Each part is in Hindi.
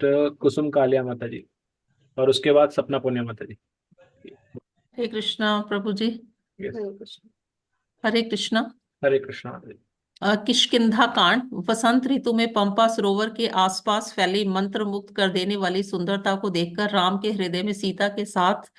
नेक्स्ट कुसुम कालिया माता जी, और उसके बाद सपना पुनिया माता जी। हरे कृष्णा प्रभु जी। यस। हरे कृष्ण। हरे कृष्णा। हरे कृष्णा माता जी। किष्किंधा कांड। वसंत ऋतु में पंपा सरोवर के आसपास फैली मंत्र मुक्त कर देने वाली सुंदरता को देखकर राम के हृदय में सीता के साथ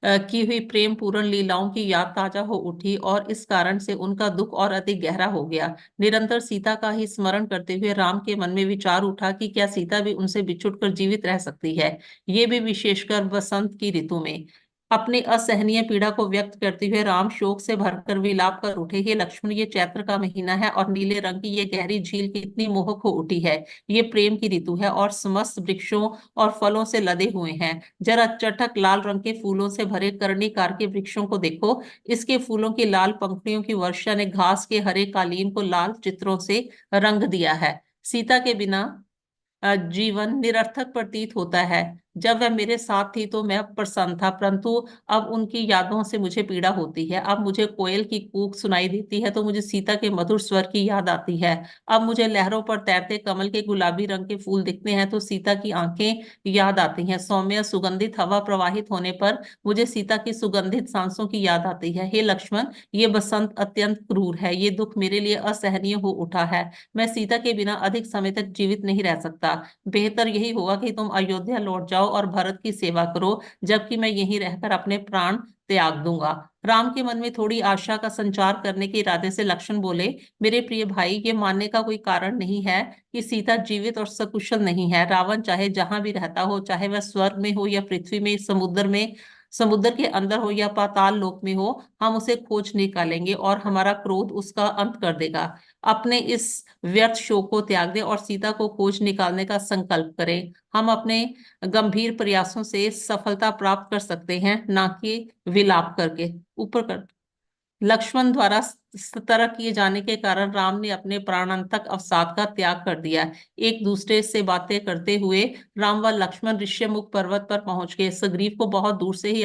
की हुई प्रेम पूर्ण लीलाओं की याद ताजा हो उठी और इस कारण से उनका दुख और अधिक गहरा हो गया। निरंतर सीता का ही स्मरण करते हुए राम के मन में विचार उठा कि क्या सीता भी उनसे बिछुड़ कर जीवित रह सकती है, ये भी विशेषकर बसंत की ऋतु में। अपनी असहनीय पीड़ा को व्यक्त करते हुए राम शोक से भरकर विलाप कर उठे, हे लक्ष्मण, ये चैत्र का महीना है और नीले रंग की ये गहरी झील कितनी मोहक हो उठी है। ये प्रेम की ऋतु है और समस्त वृक्षों और फलों से लदे हुए हैं। जरा चटक लाल रंग के फूलों से भरे कर्णिकार के वृक्षों को देखो। इसके फूलों की लाल पंखुड़ियों की वर्षा ने घास के हरे कालीन को लाल चित्रों से रंग दिया है। सीता के बिना जीवन निरर्थक प्रतीत होता है। जब वह मेरे साथ थी तो मैं प्रसन्न था, परंतु अब उनकी यादों से मुझे पीड़ा होती है। अब मुझे कोयल की कूक सुनाई देती है तो मुझे सीता के मधुर स्वर की याद आती है। अब मुझे लहरों पर तैरते कमल के गुलाबी रंग के फूल दिखते हैं तो सीता की आंखें याद आती हैं। सौम्य सुगंधित हवा प्रवाहित होने पर मुझे सीता की सुगंधित सांसों की याद आती है। हे लक्ष्मण, ये बसंत अत्यंत क्रूर है, ये दुख मेरे लिए असहनीय हो उठा है। मैं सीता के बिना अधिक समय तक जीवित नहीं रह सकता। बेहतर यही होगा कि तुम अयोध्या लौट जाओ और भरत की सेवा करो, जबकि मैं यहीं रहकर अपने प्राण त्याग दूंगा। राम के मन में थोड़ी आशा का संचार करने के इरादे से लक्ष्मण बोले, मेरे प्रिय भाई, ये मानने का कोई कारण नहीं है कि सीता जीवित और सकुशल नहीं है। रावण चाहे जहां भी रहता हो, चाहे वह स्वर्ग में हो या पृथ्वी में, समुद्र में, समुद्र के अंदर हो या पाताल लोक में हो, हम उसे खोज निकालेंगे और हमारा क्रोध उसका अंत कर देगा। अपने इस व्यर्थ शोक को त्याग दें और सीता को खोज निकालने का संकल्प करें। हम अपने गंभीर प्रयासों से सफलता प्राप्त कर सकते हैं, ना कि विलाप करके। ऊपर कर। लक्ष्मण द्वारा सतर्क किए जाने के कारण राम ने अपने प्राणांतक अवसाद का त्याग कर दिया। एक दूसरे से बातें करते हुए राम व लक्ष्मण ऋष्यमुख पर्वत पर पहुंच गए। सुग्रीव को बहुत दूर से ही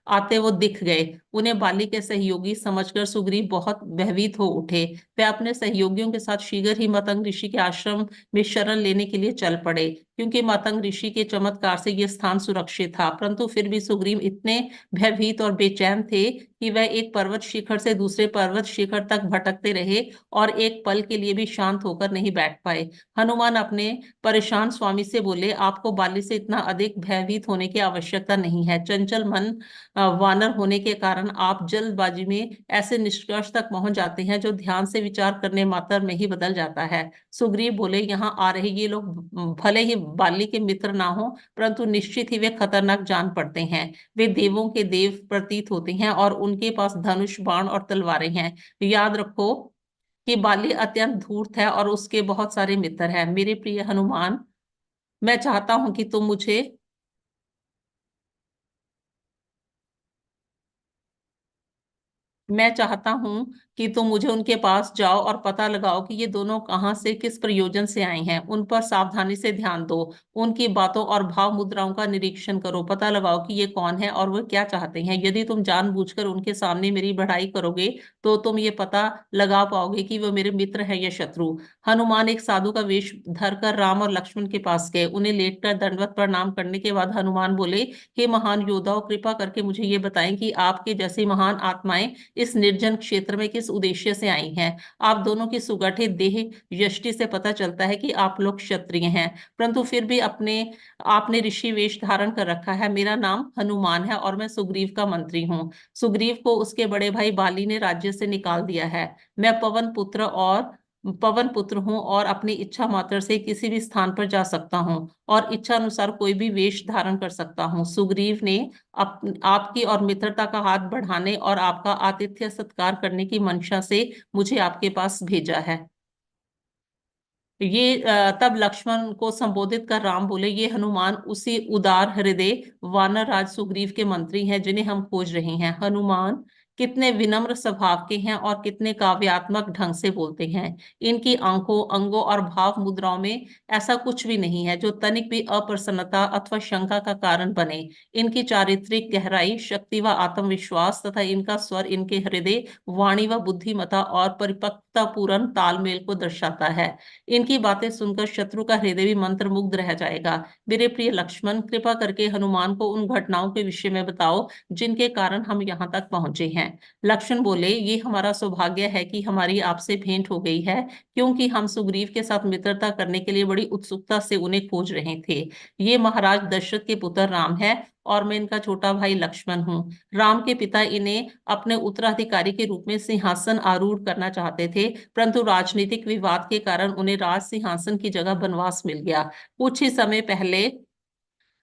आते वो दिख गए। उन्हें बाली के सहयोगी समझकर सुग्रीव बहुत भयभीत हो उठे। वे अपने सहयोगियों के साथ शीघ्र ही मतंग ऋषि के आश्रम में शरण लेने के लिए चल पड़े, क्योंकि मतंग ऋषि के चमत्कार से यह स्थान सुरक्षित था। परंतु फिर भी सुग्रीव इतने भयभीत और बेचैन थे कि वह एक पर्वत शिखर से दूसरे पर्वत शिखर तक भटकते रहे और एक पल के लिए भी शांत होकर नहीं बैठ पाए। हनुमान अपने परेशान स्वामी से बोले, आपको बाली से इतना अधिक भयभीत होने की आवश्यकता नहीं है। चंचल मन वानर होने के कारण आप जल्दबाजी में ऐसे निष्कर्ष तक पहुंच जाते हैं जो ध्यान से विचार करने मात्र में ही बदल जाता है। सुग्रीव बोले, यहाँ आ रहे ये लोग भले ही बाली के मित्र ना हो, परंतु निश्चित ही वे खतरनाक जान पड़ते हैं। वे देवों के देव प्रतीत होते हैं और उनके पास धनुष बाण और तलवारें हैं। याद रखो कि बाली अत्यंत धूर्त है और उसके बहुत सारे मित्र हैं। मेरे प्रिय हनुमान, मैं चाहता हूं कि तुम मुझे मैं चाहता हूं कि तुम मुझे उनके पास जाओ और पता लगाओ कि ये दोनों कहां से किस प्रयोजन से आए हैं। उन पर सावधानी से ध्यान दो, उनकी बातों और भाव मुद्राओं का निरीक्षण करो। पता लगाओ कि ये कौन है और वह क्या चाहते हैं। यदि तुम जानबूझकर उनके सामने मेरी बढ़ाई करोगे तो तुम ये पता लगा पाओगे कि वो मेरे मित्र हैं या शत्रु। हनुमान एक साधु का वेश धरकर राम और लक्ष्मण के पास गए। उन्हें लेटकर दंडवत प्रणाम करने के बाद हनुमान बोले, हे महान योद्धाओं, कृपा करके मुझे ये बताएं कि आपके जैसी महान आत्माएं इस निर्जन क्षेत्र में किस उद्देश्य से आई हैं। आप दोनों की सुगठित देह यष्टि से पता चलता है कि आप लोग क्षत्रिय हैं, परंतु फिर भी अपने आपने ऋषि वेश धारण कर रखा है। मेरा नाम हनुमान है और मैं सुग्रीव का मंत्री हूँ। सुग्रीव को उसके बड़े भाई बाली ने राज्य से निकाल दिया है। मैं पवन पुत्र हूँ और अपनी इच्छा मात्र से किसी भी स्थान पर जा सकता हूँ और इच्छा अनुसार कोई भी वेश धारण कर सकता हूँ। सुग्रीव ने आपकी और मित्रता का हाथ बढ़ाने और आपका आतिथ्य सत्कार करने की मंशा से मुझे आपके पास भेजा है। तब लक्ष्मण को संबोधित कर राम बोले, ये हनुमान उसी उदार हृदय वानर राज सुग्रीव के मंत्री हैं जिन्हें हम खोज रहे हैं। हनुमान कितने विनम्र स्वभाव के हैं और कितने काव्यात्मक ढंग से बोलते हैं। इनकी आंखों, अंगों और भाव मुद्राओं में ऐसा कुछ भी नहीं है जो तनिक भी अप्रसन्नता अथवा शंका का कारण बने। इनकी चारित्रिक गहराई, शक्ति व आत्मविश्वास तथा इनका स्वर इनके हृदय, वाणी व बुद्धिमता और परिपक्वता पूर्ण तालमेल को दर्शाता है। इनकी बातें सुनकर शत्रु का हृदय भी मंत्रमुग्ध रह जाएगा। मेरे प्रिय लक्ष्मण, कृपा करके हनुमान को उन घटनाओं के विषय में बताओ जिनके कारण हम यहाँ तक पहुंचे हैं। लक्ष्मण बोले, ये हमारा सौभाग्य है कि हमारी आपसे भेंट हो गई है, क्योंकि हम सुग्रीव के साथ मित्रता करने के लिए बड़ी उत्सुकता से उन्हें खोज रहे थे। ये महाराज दशरथ के पुत्र राम है और मैं इनका छोटा भाई लक्ष्मण हूँ। राम के पिता इन्हें अपने उत्तराधिकारी के रूप में सिंहासन आरूढ़ करना चाहते थे, परंतु राजनीतिक विवाद के कारण उन्हें राज सिंहासन की जगह बनवास मिल गया। कुछ ही समय पहले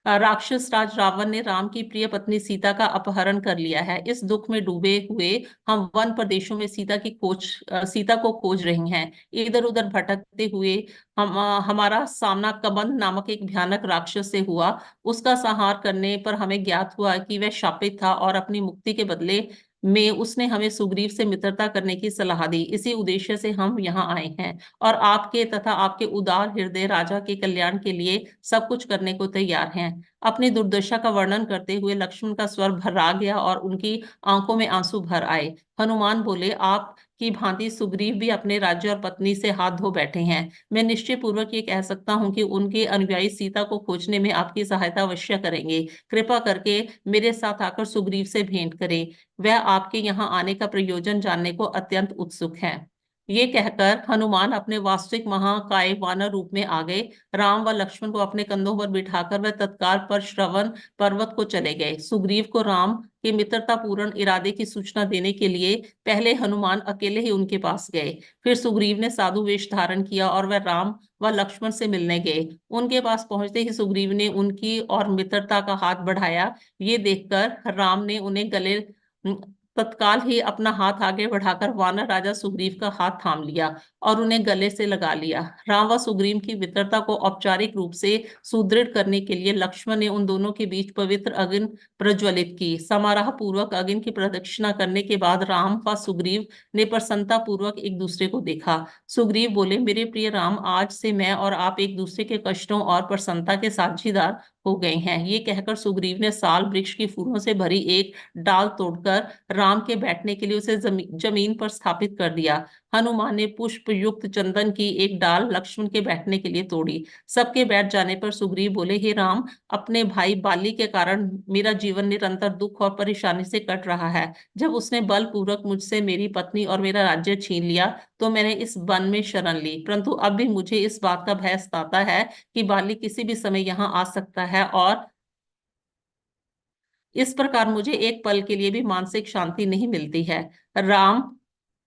राक्षस राज रावण ने राम की प्रिय पत्नी सीता का अपहरण कर लिया है। इस दुख में डूबे हुए हम वन प्रदेशों में सीता को खोज रहे हैं। इधर उधर भटकते हुए हमारा सामना कबंध नामक एक भयानक राक्षस से हुआ। उसका संहार करने पर हमें ज्ञात हुआ कि वह शापित था और अपनी मुक्ति के बदले में उसने हमें सुग्रीव से मित्रता करने की सलाह दी। इसी उद्देश्य से हम यहाँ आए हैं और आपके तथा आपके उदार हृदय राजा के कल्याण के लिए सब कुछ करने को तैयार हैं। अपनी दुर्दशा का वर्णन करते हुए लक्ष्मण का स्वर भर्रा गया और उनकी आंखों में आंसू भर आए। हनुमान बोले, आप की भांति सुग्रीव भी अपने राज्य और पत्नी से हाथ धो बैठे हैं। मैं निश्चय पूर्वक ये कह सकता हूँ कि उनके अनुयायी सीता को खोजने में आपकी सहायता अवश्य करेंगे। कृपा करके मेरे साथ आकर सुग्रीव से भेंट करें। वह आपके यहाँ आने का प्रयोजन जानने को अत्यंत उत्सुक है। ये कहकर हनुमान अपने वास्तविक महाकाय वानर रूप में आ गए। राम व लक्ष्मण को अपने कंधों पर बिठाकर वह तत्काल पर श्रवण पर्वत को चले गए। सुग्रीव को राम के मित्रता पूर्ण इरादे की सूचना देने के लिए पहले हनुमान अकेले ही उनके पास गए। फिर सुग्रीव ने साधु वेश धारण किया और वह राम व लक्ष्मण से मिलने गए। उनके पास पहुंचते ही सुग्रीव ने उनकी और मित्रता का हाथ बढ़ाया। ये देखकर राम ने उन्हें गले तत्काल ही अपना हाथ आगे बढ़ाकर वानर राजा सुग्रीव का हाथ थाम लिया और उन्हें गले से लगा लिया। राम व सुग्रीव की मित्रता को औपचारिक रूप से सुदृढ़ करने के लिए लक्ष्मण ने उन दोनों के बीच पवित्र अग्नि प्रज्वलित की। समारोह पूर्वक अग्नि की प्रदक्षिणा करने के बाद राम व सुग्रीव ने प्रसन्नता पूर्वक एक दूसरे को देखा। सुग्रीव बोले, मेरे प्रिय राम, आज से मैं और आप एक दूसरे के कष्टों और प्रसन्नता के साझीदार हो गए हैं। ये कहकर सुग्रीव ने साल वृक्ष की फूलों से भरी एक डाल तोड़कर राम के बैठने के लिए उसे जमीन पर स्थापित कर दिया। हनुमान ने पुष्प युक्त चंदन की एक डाल लक्ष्मण के बैठने के लिए तोड़ी। सबके बैठ जाने पर सुग्रीव बोले, हे राम, अपने भाई बाली के कारण मेरा जीवन निरंतर दुख और परेशानी से कट रहा है। जब उसने बलपूर्वक मुझसे मेरी पत्नी और मेरा राज्य छीन लिया तो मैंने इस वन में शरण ली, परंतु अब भी मुझे इस बात का भय सताता है कि बाली किसी भी समय यहाँ आ सकता है और इस प्रकार मुझे एक पल के लिए भी मानसिक शांति नहीं मिलती है। राम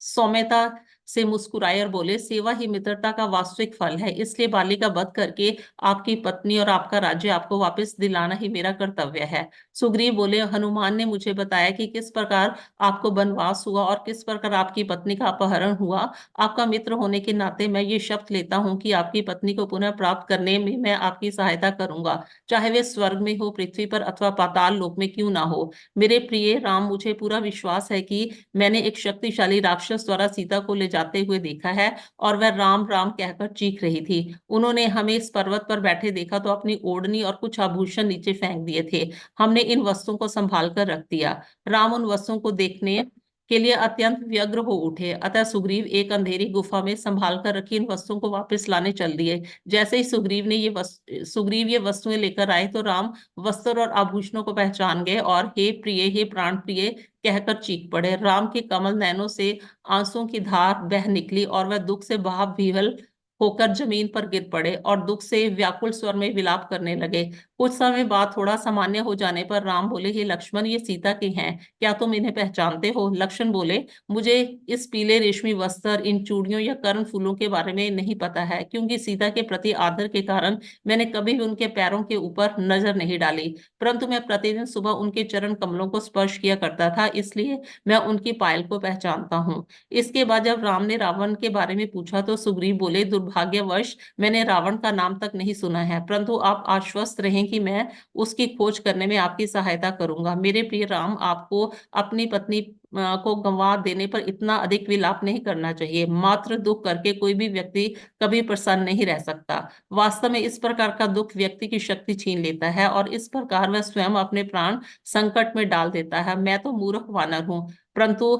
सौम्यता से मुस्कुराए और बोले, सेवा ही मित्रता का वास्तविक फल है, इसलिए बाली का वध करके आपकी पत्नी और आपका राज्य आपको वापस दिलाना ही मेरा कर्तव्य है। सुग्रीव बोले, हनुमान ने मुझे बताया कि किस प्रकार आपको वनवास हुआ और किस प्रकार आपकी पत्नी का अपहरण हुआ। आपका मित्र होने के नाते मैं ये शपथ लेता हूँ कि आपकी पत्नी को पुनः प्राप्त करने में मैं आपकी सहायता करूंगा, चाहे वे स्वर्ग में हो, पृथ्वी पर अथवा पाताल लोक में क्यों ना हो। मेरे प्रिय राम, मुझे पूरा विश्वास है कि मैंने एक शक्तिशाली राक्षस द्वारा सीता को ले जाते हुए देखा है और वह राम राम कहकर चीख रही थी। उन्होंने हमें इस पर्वत पर बैठे देखा तो अपनी ओढ़नी और कुछ आभूषण नीचे फेंक दिए थे। हमने इन वस्तुओं को संभाल कर रख दिया। राम उन वस्तुओं को देखने के लिए अत्यंत व्यग्र हो उठे, अतः सुग्रीव एक अंधेरी गुफा में संभाल कर रखी इन वस्तुओं को वापस लाने चल दिए। जैसे ही सुग्रीव ये वस्तुएं लेकर आए तो राम वस्त्र और आभूषणों को पहचान गए और हे प्रिय, हे प्राण प्रिय कहकर चीख पड़े। राम के कमल नयनों से आंसुओं की धार बह निकली और वह दुख से भाव विह्वल होकर जमीन पर गिर पड़े और दुख से व्याकुल स्वर में विलाप करने लगे। कुछ समय बाद थोड़ा सामान्य हो जाने पर राम बोले, हे लक्ष्मण, ये सीता के हैं, क्या तुम इन्हें पहचानते हो? लक्ष्मण बोले, मुझे इस पीले रेशमी वस्त्र, इन चूड़ियों या कर्ण फूलों के बारे में नहीं पता है, क्योंकि सीता के प्रति आदर के कारण मैंने कभी भी उनके पैरों के ऊपर नजर नहीं डाली, परंतु मैं प्रतिदिन सुबह उनके चरण कमलों को स्पर्श किया करता था, इसलिए मैं उनकी पायल को पहचानता हूँ। इसके बाद जब राम ने रावण के बारे में पूछा तो सुग्रीव बोले, दुर्भाग्यवश मैंने रावण का नाम तक नहीं सुना है, परंतु आप आश्वस्त रहें कि मैं उसकी खोज करने में आपकी सहायता करूंगा। मेरे प्रिय राम, आपको अपनी पत्नी को गंवा देने पर इतना अधिक विलाप नहीं करना चाहिए। मात्र दुख करके कोई भी व्यक्ति कभी प्रसन्न नहीं रह सकता। वास्तव में इस प्रकार का दुख व्यक्ति की शक्ति छीन लेता है और इस प्रकार वह स्वयं अपने प्राण संकट में डाल देता है। मैं तो मूर्ख वानर हूँ, परंतु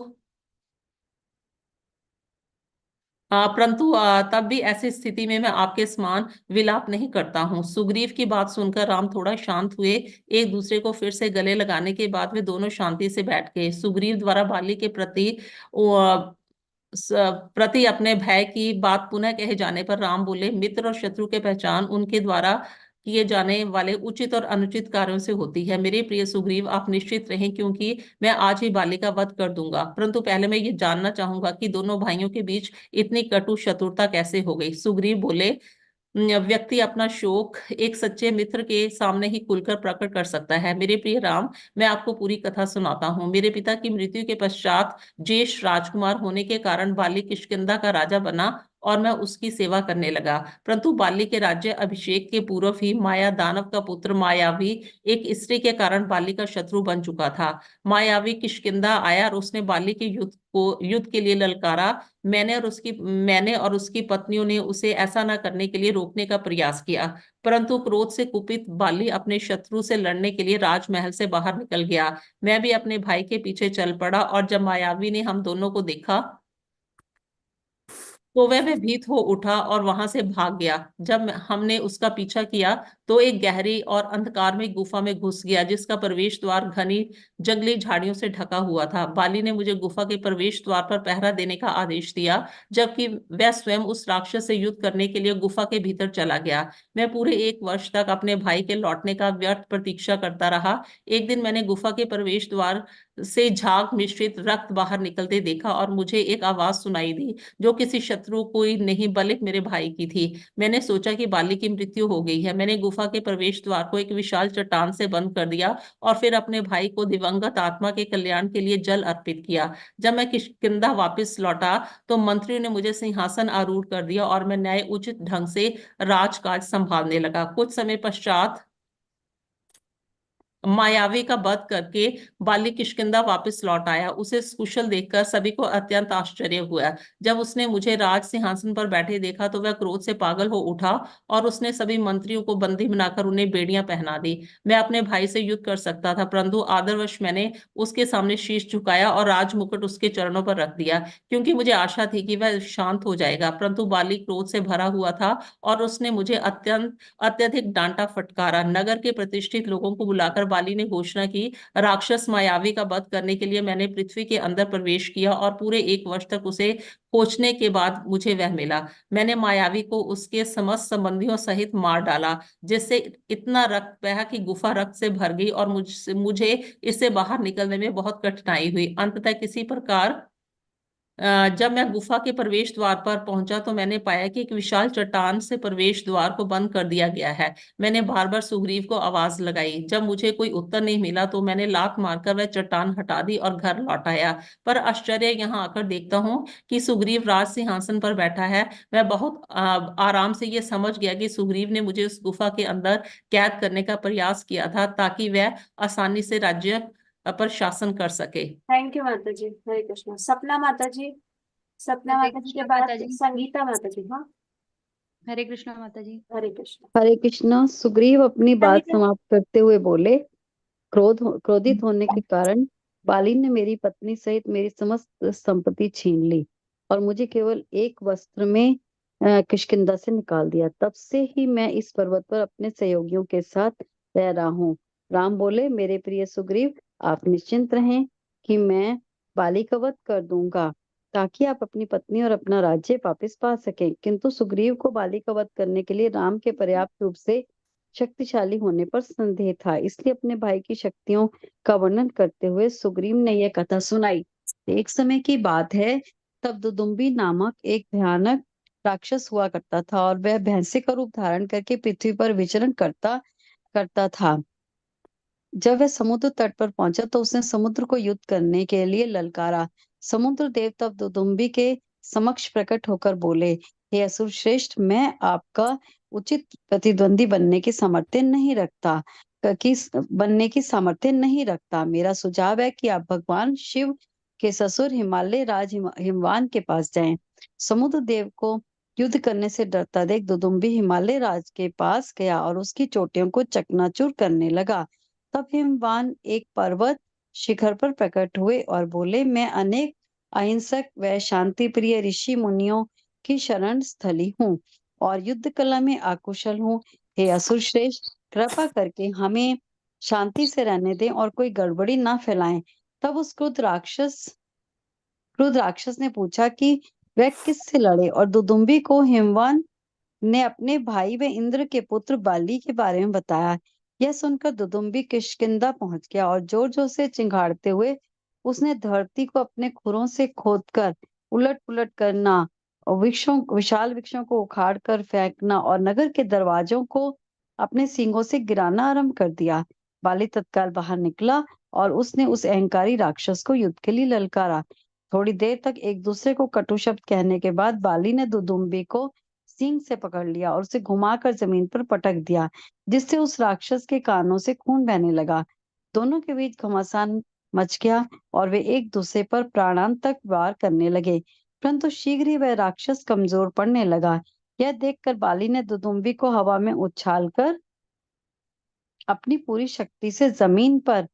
तब भी ऐसी स्थिति में मैं आपके समान विलाप नहीं करता हूँ। सुग्रीव की बात सुनकर राम थोड़ा शांत हुए। एक दूसरे को फिर से गले लगाने के बाद वे दोनों शांति से बैठ गए। सुग्रीव द्वारा बाली के प्रति प्रति अपने भय की बात पुनः कहे जाने पर राम बोले, मित्र और शत्रु के पहचान उनके द्वारा किए जाने वाले उचित और अनुचित कार्यों से होती है। मेरे प्रिय सुग्रीव, आप निश्चित रहें, क्योंकि मैं आज ही बाली का वध कर दूंगा। परंतु पहले मैं ये जानना चाहूंगा कि दोनों भाइयों के बीच इतनी कटु शत्रुता कैसे हो गई। सुग्रीव बोले, व्यक्ति अपना शोक एक सच्चे मित्र के सामने ही खुलकर प्रकट कर सकता है। मेरे प्रिय राम, मैं आपको पूरी कथा सुनाता हूँ। मेरे पिता की मृत्यु के पश्चात ज्येष्ठ राजकुमार होने के कारण बाली किष्किंधा का राजा बना और मैं उसकी सेवा करने लगा। परंतु बाली के राज्य अभिषेक के पूर्व ही माया दानव का पुत्र मायावी एक स्त्री के कारण बाली का शत्रु बन चुका था। मायावी किष्किंधा आया और उसने बाली के युद्ध के लिए ललकारा। मैंने और उसकी पत्नियों ने उसे ऐसा न करने के लिए रोकने का प्रयास किया, परंतु क्रोध से कुपित बाली अपने शत्रु से लड़ने के लिए राजमहल से बाहर निकल गया। मैं भी अपने भाई के पीछे चल पड़ा और जब मायावी ने हम दोनों को देखा तो वह भयभीत हो उठा और वहां से भाग गया। जब हमने उसका पीछा किया तो एक गहरी और अंधकारमय गुफा में घुस गया, जिसका प्रवेश द्वार घनी जंगली झाड़ियों से ढका हुआ था। बाली ने मुझे गुफा के प्रवेश द्वार पर पहरा देने का आदेश दिया, जबकि वह स्वयं उस राक्षस से युद्ध करने के लिए गुफा के भीतर चला गया। मैं पूरे 1 वर्ष तक अपने भाई के लौटने का व्यर्थ प्रतीक्षा करता रहा। एक दिन मैंने गुफा के प्रवेश द्वार से झाग मिश्रित रक्त बाहर निकलते देखा और मुझे एक आवाज सुनाई दी, जो किसी शत्रु कोई नहीं बल्कि मेरे भाई की थी। मैंने सोचा कि बाली की मृत्यु हो गई है। मैंने गुफा के प्रवेश द्वार को एक विशाल चट्टान से बंद कर दिया और फिर अपने भाई को दिवंगत आत्मा के कल्याण के लिए जल अर्पित किया। जब मैं किष्किंधा वापस लौटा तो मंत्रियों ने मुझे सिंहासन आरूढ़ कर दिया और मैं न्याय उचित ढंग से राजकाज संभालने लगा। कुछ समय पश्चात मायावी का वध करके बाली किष्किंधा वापस लौट आया। उसे कुशल देखकर सभी को अत्यंत आश्चर्य हुआ। जब उसने मुझे राज सिंहासन पर बैठे देखा तो वह क्रोध से पागल हो उठा और उसने सभी मंत्रियों को बंदी बनाकर उन्हें बेड़ियां पहना दी। मैं अपने भाई से युद्ध कर सकता था, परंतु आदरवश मैंने उसके सामने शीश झुकाया और राज मुकुट उसके चरणों पर रख दिया, क्योंकि मुझे आशा थी कि वह शांत हो जाएगा। परंतु बाली क्रोध से भरा हुआ था और उसने मुझे अत्यधिक डांटा फटकारा। नगर के प्रतिष्ठित लोगों को बुलाकर बाली ने घोषणा की, राक्षस मायावी का वध करने के लिए मैंने पृथ्वी के अंदर प्रवेश किया और पूरे 1 वर्ष तक उसे खोजने के बाद मुझे वह मिला। मैंने मायावी को उसके समस्त संबंधियों सहित मार डाला, जिससे इतना रक्त बहा कि गुफा रक्त से भर गई और मुझे इससे बाहर निकलने में बहुत कठिनाई हुई। अंततः किसी प्रकार जब मैं गुफा के प्रवेश द्वार पर पहुंचा तो मैंने पाया कि एक विशाल चट्टान से प्रवेश द्वार को बंद कर दिया गया है। मैंने बार बार सुग्रीव को आवाज लगाई। जब मुझे कोई उत्तर नहीं मिला तो मैंने लात मारकर वह चट्टान हटा दी और घर लौट आया। पर आश्चर्य यहाँ आकर देखता हूँ कि सुग्रीव राज सिंहासन पर बैठा है। मैं बहुत आराम से ये समझ गया कि सुग्रीव ने मुझे उस गुफा के अंदर कैद करने का प्रयास किया था, ताकि वह आसानी से राज्य पर शासन कर सके। थैंक यू माता जी। हरे कृष्णा। सपना माता जी। सपना हरे माता जी के कृष्णा बाद माता जी। संगीता माता जी। हाँ, हरे कृष्णा माता जी। हरे कृष्णा। हरे कृष्णा। सुग्रीव अपनी बात संगीता। समाप्त करते हुए बोले, क्रोधित होने के कारण बाली ने मेरी पत्नी सहित मेरी समस्त संपत्ति छीन ली और मुझे केवल एक वस्त्र में किष्किंधा से निकाल दिया। तब से ही मैं इस पर्वत पर अपने सहयोगियों के साथ रह रहा हूँ। राम बोले, मेरे प्रिय सुग्रीव, आप निश्चिंत रहें कि मैं बाली का वध कर दूंगा, ताकि आप अपनी पत्नी और अपना राज्य वापस पा सकें। किंतु सुग्रीव को बाली का वध करने के लिए राम के पर्याप्त रूप से शक्तिशाली होने पर संदेह था, इसलिए अपने भाई की शक्तियों का वर्णन करते हुए सुग्रीव ने यह कथा सुनाई। एक समय की बात है, तब दुदुम्बी नामक एक भयानक राक्षस हुआ करता था और वह भैंसे का रूप धारण करके पृथ्वी पर विचरण करता करता था। जब वह समुद्र तट पर पहुंचा तो उसने समुद्र को युद्ध करने के लिए ललकारा। समुद्र देव तब दुदुम्बी के समक्ष प्रकट होकर बोले, हे असुर श्रेष्ठ, मैं आपका उचित प्रतिद्वंदी बनने की सामर्थ्य नहीं रखता। मेरा सुझाव है कि आप भगवान शिव के ससुर हिमालय राज हिमवान के पास जाएं। समुद्र देव को युद्ध करने से डरता देख दुदुम्बी हिमालय राज के पास गया और उसकी चोटियों को चकनाचूर करने लगा। तब हिमवान एक पर्वत शिखर पर प्रकट हुए और बोले, मैं अनेक अहिंसक व शांति प्रिय ऋषि मुनियों की शरण स्थली हूँ और युद्ध कला में आकुशल हूँ। हे असुर श्रेष्ठ, कृपा करके हमें शांति से रहने दें और कोई गड़बड़ी ना फैलाएं। तब उस क्रुद्ध राक्षस ने पूछा कि वह किससे लड़े और दुदुम्बी को हिमवान ने अपने भाई व इंद्र के पुत्र बाली के बारे में बताया। यह सुनकर दुदुम्बी किष्किंधा पहुंच गया और जोर जोर से चिंघाड़ते हुए उसने धरती को अपने खुरों से खोदकर उलट पुलट करना और विशाल वृक्षों को उखाड़ कर फेंकना और नगर के दरवाजों को अपने सींगों से गिराना आरंभ कर दिया। बाली तत्काल बाहर निकला और उसने उस अहंकारी राक्षस को युद्ध के लिए ललकारा। थोड़ी देर तक एक दूसरे को कटु शब्द कहने के बाद बाली ने दुदुम्बी को सींग से पकड़ लिया और उसे घुमाकर जमीन पर पटक दिया, जिससे उस राक्षस के कानों से खून बहने लगा। दोनों के बीच घमासान मच गया और वे एक दूसरे पर प्राणांतक वार करने लगे, परंतु शीघ्र ही वह राक्षस कमजोर पड़ने लगा। यह देखकर बाली ने दुदुम्बी को हवा में उछालकर अपनी पूरी शक्ति से जमीन पर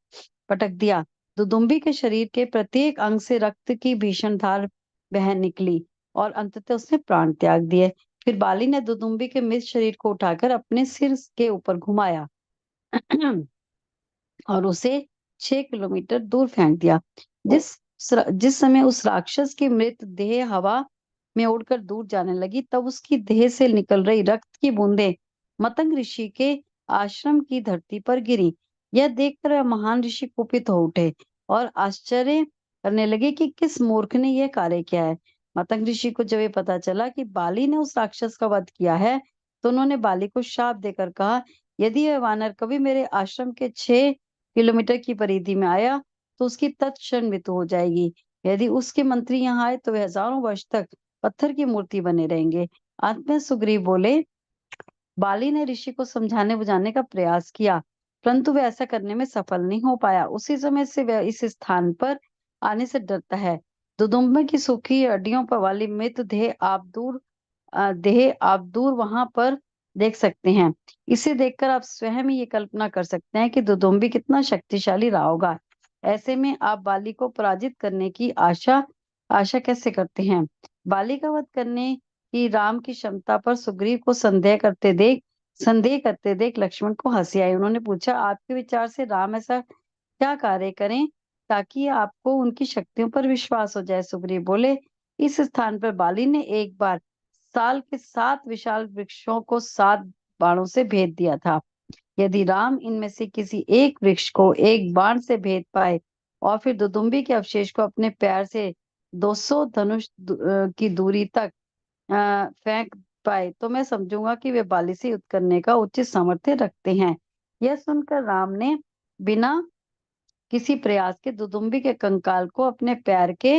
पटक दिया। दुदुम्बी के शरीर के प्रत्येक अंग से रक्त की भीषण धार बह निकली और अंततः उसने प्राण त्याग दिए। फिर बाली ने दुदुम्बी के मृत शरीर को उठाकर अपने सिर के ऊपर घुमाया और उसे 6 किलोमीटर दूर फेंक दिया। जिस समय उस राक्षस की मृत देह हवा में उड़कर दूर जाने लगी, तब उसकी देह से निकल रही रक्त की बूंदें मतंग ऋषि के आश्रम की धरती पर गिरी। यह देखकर वह महान ऋषि कुपित हो उठे और आश्चर्य करने लगे कि किस मूर्ख ने यह कार्य किया है। मतंग ऋषि को जब ये पता चला कि बाली ने उस राक्षस का वध किया है, तो उन्होंने बाली को शाप देकर कहा, यदि यह वानर कभी मेरे आश्रम के 6 किलोमीटर की परिधि में आया तो उसकी तत्क्षण मृत्यु हो जाएगी। यदि उसके मंत्री यहाँ आए तो वे हजारों वर्ष तक पत्थर की मूर्ति बने रहेंगे। अंत में सुग्रीव बोले, बाली ने ऋषि को समझाने बुझाने का प्रयास किया, परंतु वह ऐसा करने में सफल नहीं हो पाया। उसी समय से वह इस स्थान पर आने से डरता है। दुदुम्बे की सूखी हड्डियों पर वाली मृत देह आप दूर वहां पर देख सकते हैं। इसे देखकर आप स्वयं ही ये कल्पना कर सकते हैं कि दुदुम्बी कितना शक्तिशाली रहा होगा। ऐसे में आप बाली को पराजित करने की आशा कैसे करते हैं? बाली का वध करने की राम की क्षमता पर सुग्रीव को संदेह करते देख लक्ष्मण को हंसी आई। उन्होंने पूछा, आपके विचार से राम ऐसा क्या कार्य करें ताकि आपको उनकी शक्तियों पर विश्वास हो जाए? सुग्रीव बोले, इस स्थान पर बाली ने एक बार साल के 7 विशाल वृक्षों को 7 बाणों से भेद दिया था। यदि राम इनमें से किसी एक वृक्ष को एक बाण से भेद पाए और फिर दुदुम्बी के अवशेष को अपने पैर से 200 धनुष की दूरी तक फेंक पाए, तो मैं समझूंगा कि वे बाली से युद्ध करने का उचित सामर्थ्य रखते हैं। यह सुनकर राम ने बिना किसी प्रयास के दुदुम्बी के कंकाल को अपने पैर के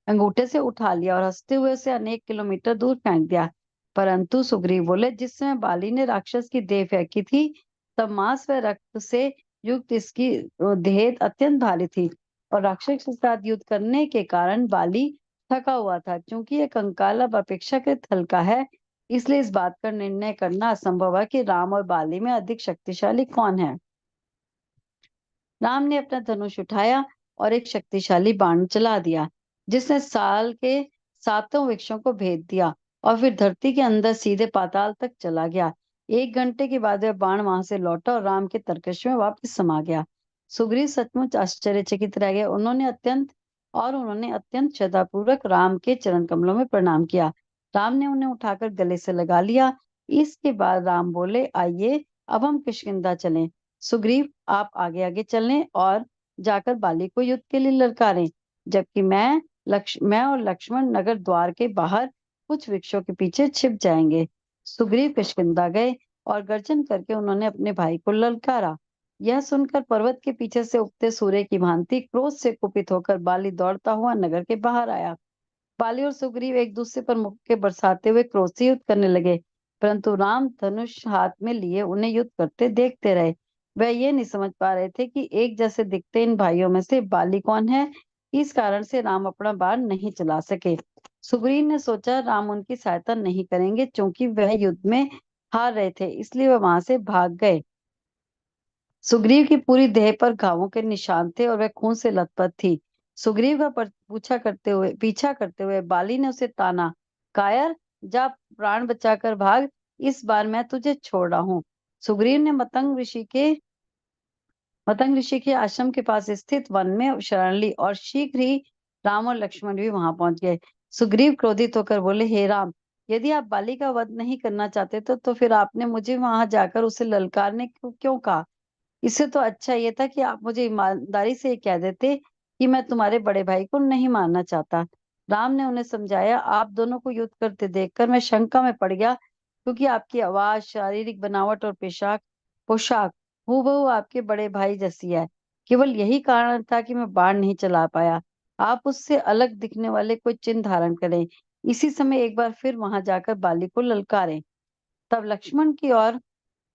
अंगूठे से उठा लिया और हंसते हुए उसे अनेक किलोमीटर दूर फेंक दिया। परंतु सुग्रीव बोले, जिस समय बाली ने राक्षस की देह फेंकी थी, तब मांस व रक्त से युक्त इसकी देह अत्यंत भारी थी और राक्षस के साथ युद्ध करने के कारण बाली थका हुआ था। क्योंकि यह कंकाल अब अपेक्षाकृत हल्का है, इसलिए इस बात का निर्णय करना असंभव है कि राम और बाली में अधिक शक्तिशाली कौन है। राम ने अपना धनुष उठाया और एक शक्तिशाली बाण चला दिया, जिसने साल के 7 वृक्षों को भेद दिया और फिर धरती के अंदर सीधे पाताल तक चला गया। 1 घंटे के बाद वह बाण वहां से लौटा और राम के तरकश में वापस समा गया। सुग्रीव सचमुच आश्चर्यचकित रह गए। उन्होंने अत्यंत श्रद्धापूर्वक राम के चरण कमलों में प्रणाम किया। राम ने उन्हें उठाकर गले से लगा लिया। इसके बाद राम बोले, आइए अब हम किष्किंधा चलें। सुग्रीव, आप आगे आगे चलें और जाकर बाली को युद्ध के लिए ललकारें, जबकि मैं और लक्ष्मण नगर द्वार के बाहर कुछ वृक्षों के पीछे छिप जाएंगे। सुग्रीव किष्किंधा गए और गर्जन करके उन्होंने अपने भाई को ललकारा। यह सुनकर पर्वत के पीछे से उगते सूर्य की भांति क्रोध से कुपित होकर बाली दौड़ता हुआ नगर के बाहर आया। बाली और सुग्रीव एक दूसरे पर मुक्के बरसाते हुए क्रोध से युद्ध करने लगे, परंतु राम धनुष हाथ में लिए उन्हें युद्ध करते देखते रहे। वह ये नहीं समझ पा रहे थे कि एक जैसे दिखते इन भाइयों में से बाली कौन है इस कारण से राम अपना बाण नहीं चला सके। सुग्रीव ने सोचा राम उनकी सहायता नहीं करेंगे, क्योंकि वह युद्ध में हार रहे थे, इसलिए वह वहां से भाग गए। सुग्रीव की पूरी देह पर घावों के निशान थे और वह खून से लथपथ थी। सुग्रीव का पीछा करते हुए बाली ने उसे ताना, कायर, जा प्राण बचाकर भाग, इस बार मैं तुझे छोड़ रहा हूँ। सुग्रीव ने मतंग ऋषि के आश्रम के पास स्थित वन में शरण ली और शीघ्र ही राम और लक्ष्मण भी वहां पहुंच गए। सुग्रीव क्रोधित होकर बोले, हे राम, यदि आप बाली का वध नहीं करना चाहते तो फिर आपने मुझे वहां जाकर उसे ललकारने क्यों कहा? इससे तो अच्छा ये था कि आप मुझे ईमानदारी से ये कह देते कि मैं तुम्हारे बड़े भाई को नहीं मारना चाहता। राम ने उन्हें समझाया, आप दोनों को युद्ध करते देखकर मैं शंका में पड़ गया, क्योंकि आपकी आवाज, शारीरिक बनावट और पोशाक हूबहू आपके बड़े भाई जैसी है। केवल यही कारण था कि मैं बाण नहीं चला पाया। आप उससे अलग दिखने वाले कोई चिन्ह धारण करें। इसी समय एक बार फिर वहां जाकर बाली को ललकारें। तब लक्ष्मण की ओर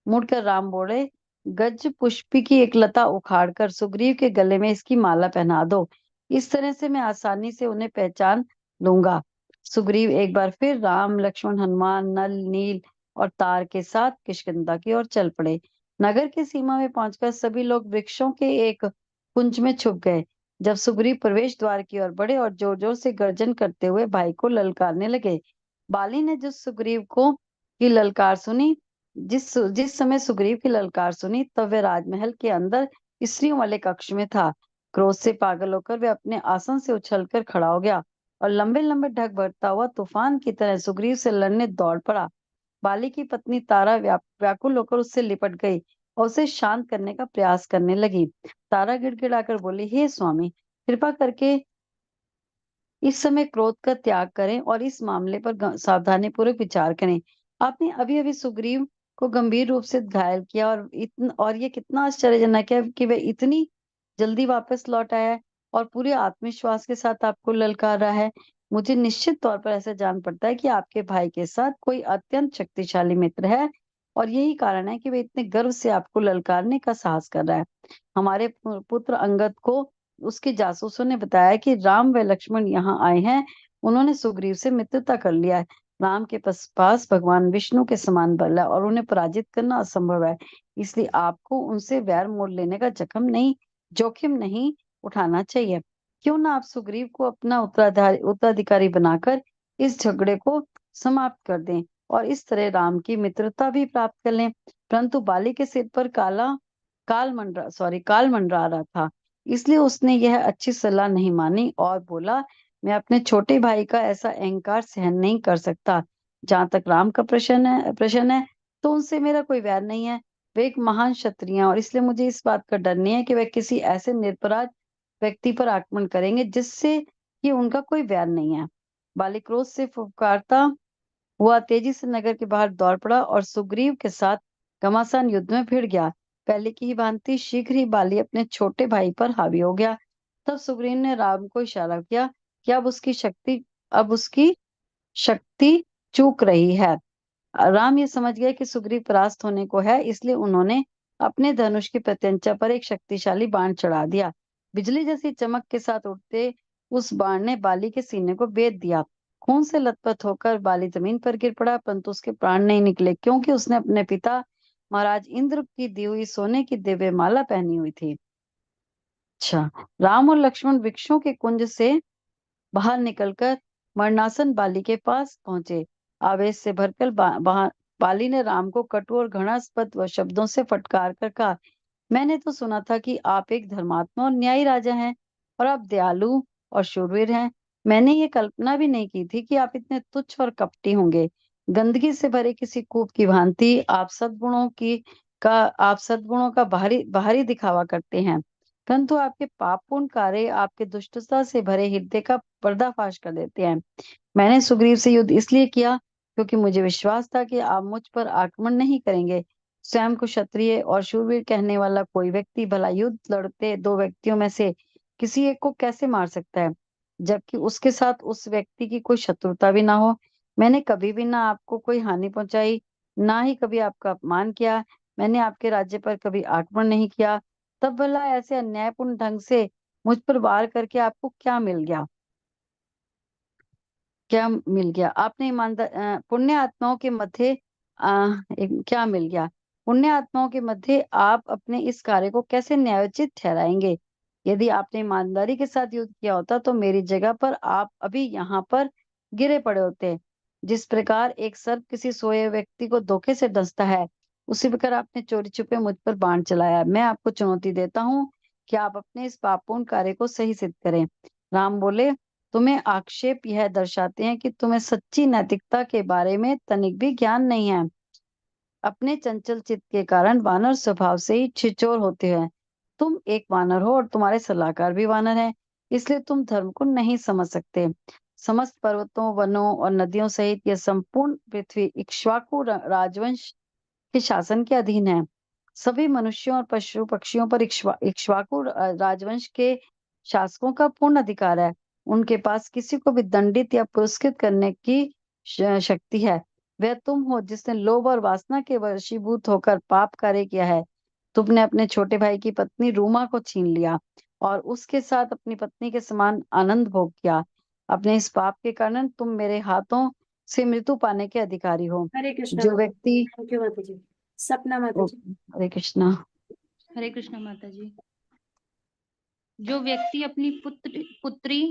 मुड़कर राम बोले, गज पुष्पी की एक लता उखाड़कर सुग्रीव के गले में इसकी माला पहना दो। इस तरह से मैं आसानी से उन्हें पहचान लूंगा। सुग्रीव एक बार फिर राम, लक्ष्मण, हनुमान, नल, नील और तार के साथ किष्किंधा की ओर चल पड़े। नगर की सीमा में पहुंचकर सभी लोग वृक्षों के एक कुंज में छुप गए। जब सुग्रीव प्रवेश द्वार की ओर बढ़े और जोर जोर से गर्जन करते हुए भाई को ललकारने लगे, बाली ने जिस सुग्रीव को की ललकार सुनी जिस जिस समय सुग्रीव की ललकार सुनी, तब वह राजमहल के अंदर स्त्रियों वाले कक्ष में था। क्रोध से पागल होकर वह अपने आसन से उछलकर खड़ा हो गया और लंबे लंबे ढक भरता हुआ तूफान की तरह सुग्रीव से लड़ने दौड़ पड़ा। बाली की पत्नी तारा व्याकुल होकर उससे लिपट गई और उसे शांत करने का प्रयास करने लगी। तारा गिड़गिड़ाकर बोली, हे स्वामी, कृपा करके इस समय क्रोध का त्याग करें और इस मामले पर सावधानी पूर्वक विचार करें। आपने अभी अभी सुग्रीव को गंभीर रूप से घायल किया और ये कितना आश्चर्यजनक है कि वह इतनी जल्दी वापस लौट आया है और पूरे आत्मविश्वास के साथ आपको ललकार रहा है। मुझे निश्चित तौर पर ऐसा जान पड़ता है कि आपके भाई के साथ कोई अत्यंत शक्तिशाली मित्र है और यही कारण है कि वह इतने गर्व से आपको ललकारने का साहस कर रहा है। हमारे पुत्र अंगद को उसके जासूसों ने बताया कि राम व लक्ष्मण यहाँ आए हैं। उन्होंने सुग्रीव से मित्रता कर लिया है। राम के पास भगवान विष्णु के समान बल है और उन्हें पराजित करना असंभव है। इसलिए आपको उनसे वैर मोल लेने का जोखिम नहीं उठाना चाहिए। क्यों ना आप सुग्रीव को अपना उत्तराधिकारी बनाकर इस झगड़े को समाप्त कर दें और इस तरह राम की मित्रता भी प्राप्त कर लें। परंतु बाली के सिर पर काल मंडरा रहा था, इसलिए उसने यह अच्छी सलाह नहीं मानी और बोला, मैं अपने छोटे भाई का ऐसा अहंकार सहन नहीं कर सकता। जहां तक राम का प्रश्न है तो उनसे मेरा कोई वैर नहीं है। वे एक महान क्षत्रिय हैं और इसलिए मुझे इस बात का डर नहीं है कि वे किसी ऐसे निरपराध व्यक्ति पर आक्रमण करेंगे जिससे कि उनका कोई वैर नहीं है। बाली क्रोध से फुफकारता हुआ तेजी से नगर के बाहर दौड़ पड़ा और सुग्रीव के साथ घमासान युद्ध में भिड़ गया। पहले की ही भांति शीघ्र ही बाली अपने छोटे भाई पर हावी हो गया। तब सुग्रीव ने राम को इशारा किया कि अब उसकी शक्ति चूक रही है। राम ये समझ गए कि सुग्रीव परास्त होने को है, इसलिए उन्होंने अपने धनुष की प्रत्यंचा पर एक शक्तिशाली बाण चढ़ा दिया। बिजली जैसी चमक के साथ उठते उस बाण ने बाली के सीने को भेद दिया। खून से लथपथ होकर बाली जमीन पर गिर पड़ा, परंतु उसके प्राण नहीं निकले, क्योंकि उसने अपने पिता महाराज इंद्र की दी हुई सोने की दिव्य माला पहनी हुई थी। अच्छा, राम और लक्ष्मण वृक्षों के कुंज से बाहर निकलकर मरणासन बाली के पास पहुंचे। आवेश से भरकर बाली ने राम को कटु और घृणास्पद शब्दों से फटकार कर कहा, मैंने तो सुना था कि आप एक धर्मात्मा और न्यायी राजा हैं और आप दयालु और शूरवीर हैं। मैंने ये कल्पना भी नहीं की थी कि आप इतने तुच्छ और कपटी होंगे। गंदगी से भरे किसी कूप की भांति आप सद्गुणों का बाहरी बाहरी दिखावा करते हैं, परंतु आपके पापपूर्ण कार्य आपके दुष्टता से भरे हृदय का पर्दाफाश कर देते हैं। मैंने सुग्रीव से युद्ध इसलिए किया क्योंकि मुझे विश्वास था कि आप मुझ पर आक्रमण नहीं करेंगे। स्वयं को क्षत्रिय और शूरवीर कहने वाला कोई व्यक्ति भला युद्ध लड़ते दो व्यक्तियों में से किसी एक को कैसे मार सकता है, जबकि उसके साथ उस व्यक्ति की कोई शत्रुता भी ना हो। मैंने कभी भी ना आपको कोई हानि पहुंचाई, ना ही कभी आपका अपमान किया। मैंने आपके राज्य पर कभी आक्रमण नहीं किया। तब भला ऐसे अन्यायपूर्ण ढंग से मुझ पर वार करके आपको क्या मिल गया? क्या मिल गया? आपने पुण्य आत्माओं के मध्य क्या मिल गया? पुण्य आत्माओं के मध्य आप अपने इस कार्य को कैसे न्यायोचित ठहराएंगे? यदि आपने ईमानदारी के साथ युद्ध किया होता तो मेरी जगह पर आप अभी यहाँ पर गिरे पड़े होते। जिस प्रकार एक सर्प किसी सोए व्यक्ति को धोखे से डसता है, उसी प्रकार आपने चोरी छुपे मुझ पर बाण चलाया। मैं आपको चुनौती देता हूँ कि आप अपने इस पापपूर्ण कार्य को सही सिद्ध करें। राम बोले, तुम्हें आक्षेप यह दर्शाते हैं कि तुम्हें सच्ची नैतिकता के बारे में तनिक भी ज्ञान नहीं है। अपने चंचल चित्त के कारण वानर स्वभाव से ही छिचोर होते हैं। तुम एक वानर हो और तुम्हारे सलाहकार भी वानर हैं, इसलिए तुम धर्म को नहीं समझ सकते। समस्त पर्वतों, वनों और नदियों सहित यह संपूर्ण पृथ्वी इक्ष्वाकु राजवंश के शासन के अधीन है। सभी मनुष्यों और पशु पक्षियों पर इक्ष्वाकु राजवंश के शासकों का पूर्ण अधिकार है। उनके पास किसी को भी दंडित या पुरस्कृत करने की शक्ति है। वह तुम हो जिसने लोभ और वासना के वशीभूत होकर पाप कार्य किया है। तुमने अपने छोटे भाई की पत्नी रूमा को छीन लिया और उसके साथ अपनी पत्नी के समान आनंद भोग किया। अपने इस पाप के कारण तुम मेरे हाथों से मृत्यु पाने के अधिकारी हो। हरे कृष्णा जो माता जी। व्यक्ति थैंक यू माता जी। सपना माता जी। हरे कृष्णा। हरे कृष्णा माता जी। जो व्यक्ति अपनी पुत्री,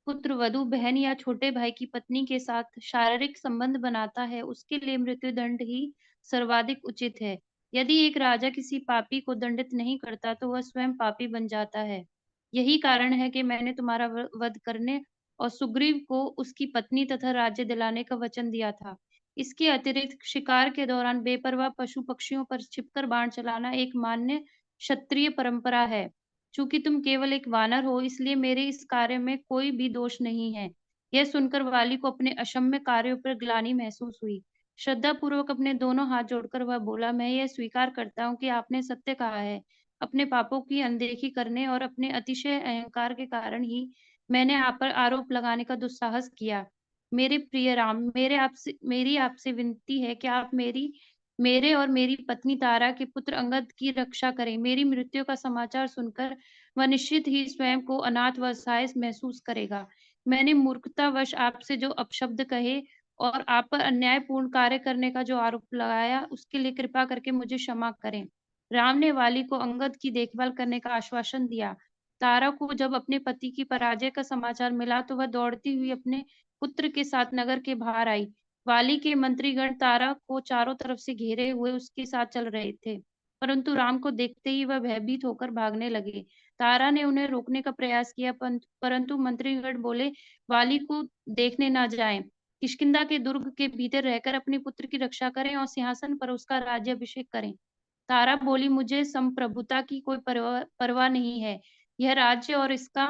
पुत्र वधु, बहन या छोटे भाई की पत्नी के साथ शारीरिक संबंध बनाता है, उसके लिए मृत्युदंड ही सर्वाधिक उचित है। यदि एक राजा किसी पापी को दंडित नहीं करता तो वह स्वयं पापी बन जाता है। यही कारण है कि मैंने तुम्हारा वध करने और सुग्रीव को उसकी पत्नी तथा राज्य दिलाने का वचन दिया था। इसके अतिरिक्त शिकार के दौरान बेपरवाह पशु पक्षियों पर छिपकर बाण चलाना एक मान्य क्षत्रिय परंपरा है। चूंकि तुम केवल एक वानर हो, इसलिए मेरे इस कार्य में कोई भी दोष नहीं है। यह सुनकर वाली को अपने अक्षम्य कार्यों पर ग्लानि महसूस हुई। श्रद्धा पूर्वक अपने दोनों हाथ जोड़कर वह बोला, मैं यह स्वीकार करता हूँ कि आपने सत्य कहा है। अपने पापों की अनदेखी करने और अपने अतिशय अहंकार के कारण ही मैंने आप पर आरोप लगाने का दुस्साहस किया। मेरे प्रिय राम, मेरी आपसे विनती है कि आप मेरे और मेरी पत्नी तारा के पुत्र अंगद की रक्षा करें। मेरी मृत्यु का समाचार सुनकर वह निश्चित ही स्वयं को अनाथ व असहाय महसूस करेगा। मैंने मूर्खतावश आपसे जो अपशब्द कहे और आप पर अन्यायपूर्ण कार्य करने का जो आरोप लगाया, उसके लिए कृपा करके मुझे क्षमा करें। राम ने वाली को अंगद की देखभाल करने का आश्वासन दिया। तारा को जब अपने पति की पराजय का समाचार मिला तो वह दौड़ती हुई अपने पुत्र के साथ नगर के बाहर आई। वाली के मंत्रीगण तारा को चारों तरफ से घेरे हुए उसके साथ चल रहे थे, परंतु राम को देखते ही वह भयभीत होकर भागने लगे। तारा ने उन्हें रोकने का प्रयास किया, परंतु मंत्रीगण बोले, वाली को देखने न जाएं। किष्किंधा के दुर्ग के भीतर रहकर अपने पुत्र की रक्षा करें और सिंहासन पर उसका राज्याभिषेक करें। तारा बोली, मुझे संप्रभुता की कोई परवाह नहीं है। यह राज्य और इसका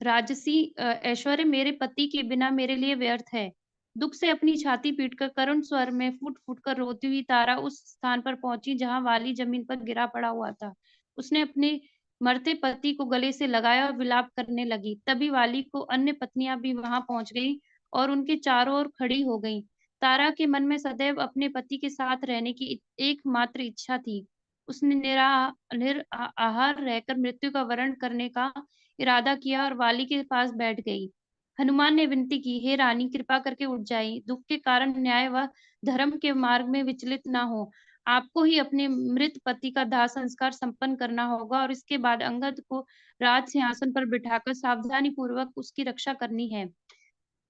राजसी ऐश्वर्य मेरे पति के बिना मेरे लिए व्यर्थ है। दुख से अपनी छाती पीटकर करुण स्वर में फूट फूट कर रोती हुई तारा उस स्थान पर पहुंची जहां वाली जमीन पर गिरा पड़ा हुआ था। उसने अपने मरते पति को गले से लगाया और विलाप करने लगी। तभी वाली को अन्य पत्नियां भी वहां पहुंच गई और उनके चारों ओर खड़ी हो गईं। तारा के मन में सदैव अपने पति के साथ रहने की एकमात्र इच्छा थी। उसने निराहार रहकर मृत्यु का वरण करने का इरादा किया और वाली के पास बैठ गई। हनुमान ने विनती की, हे रानी, कृपा करके उठ जाइए। दुख के कारण न्याय व धर्म के मार्ग में विचलित न हो। आपको ही अपने मृत पति का दाह संस्कार संपन्न करना होगा और इसके बाद अंगद को राज सिंहासन पर बिठाकर सावधानी पूर्वक उसकी रक्षा करनी है।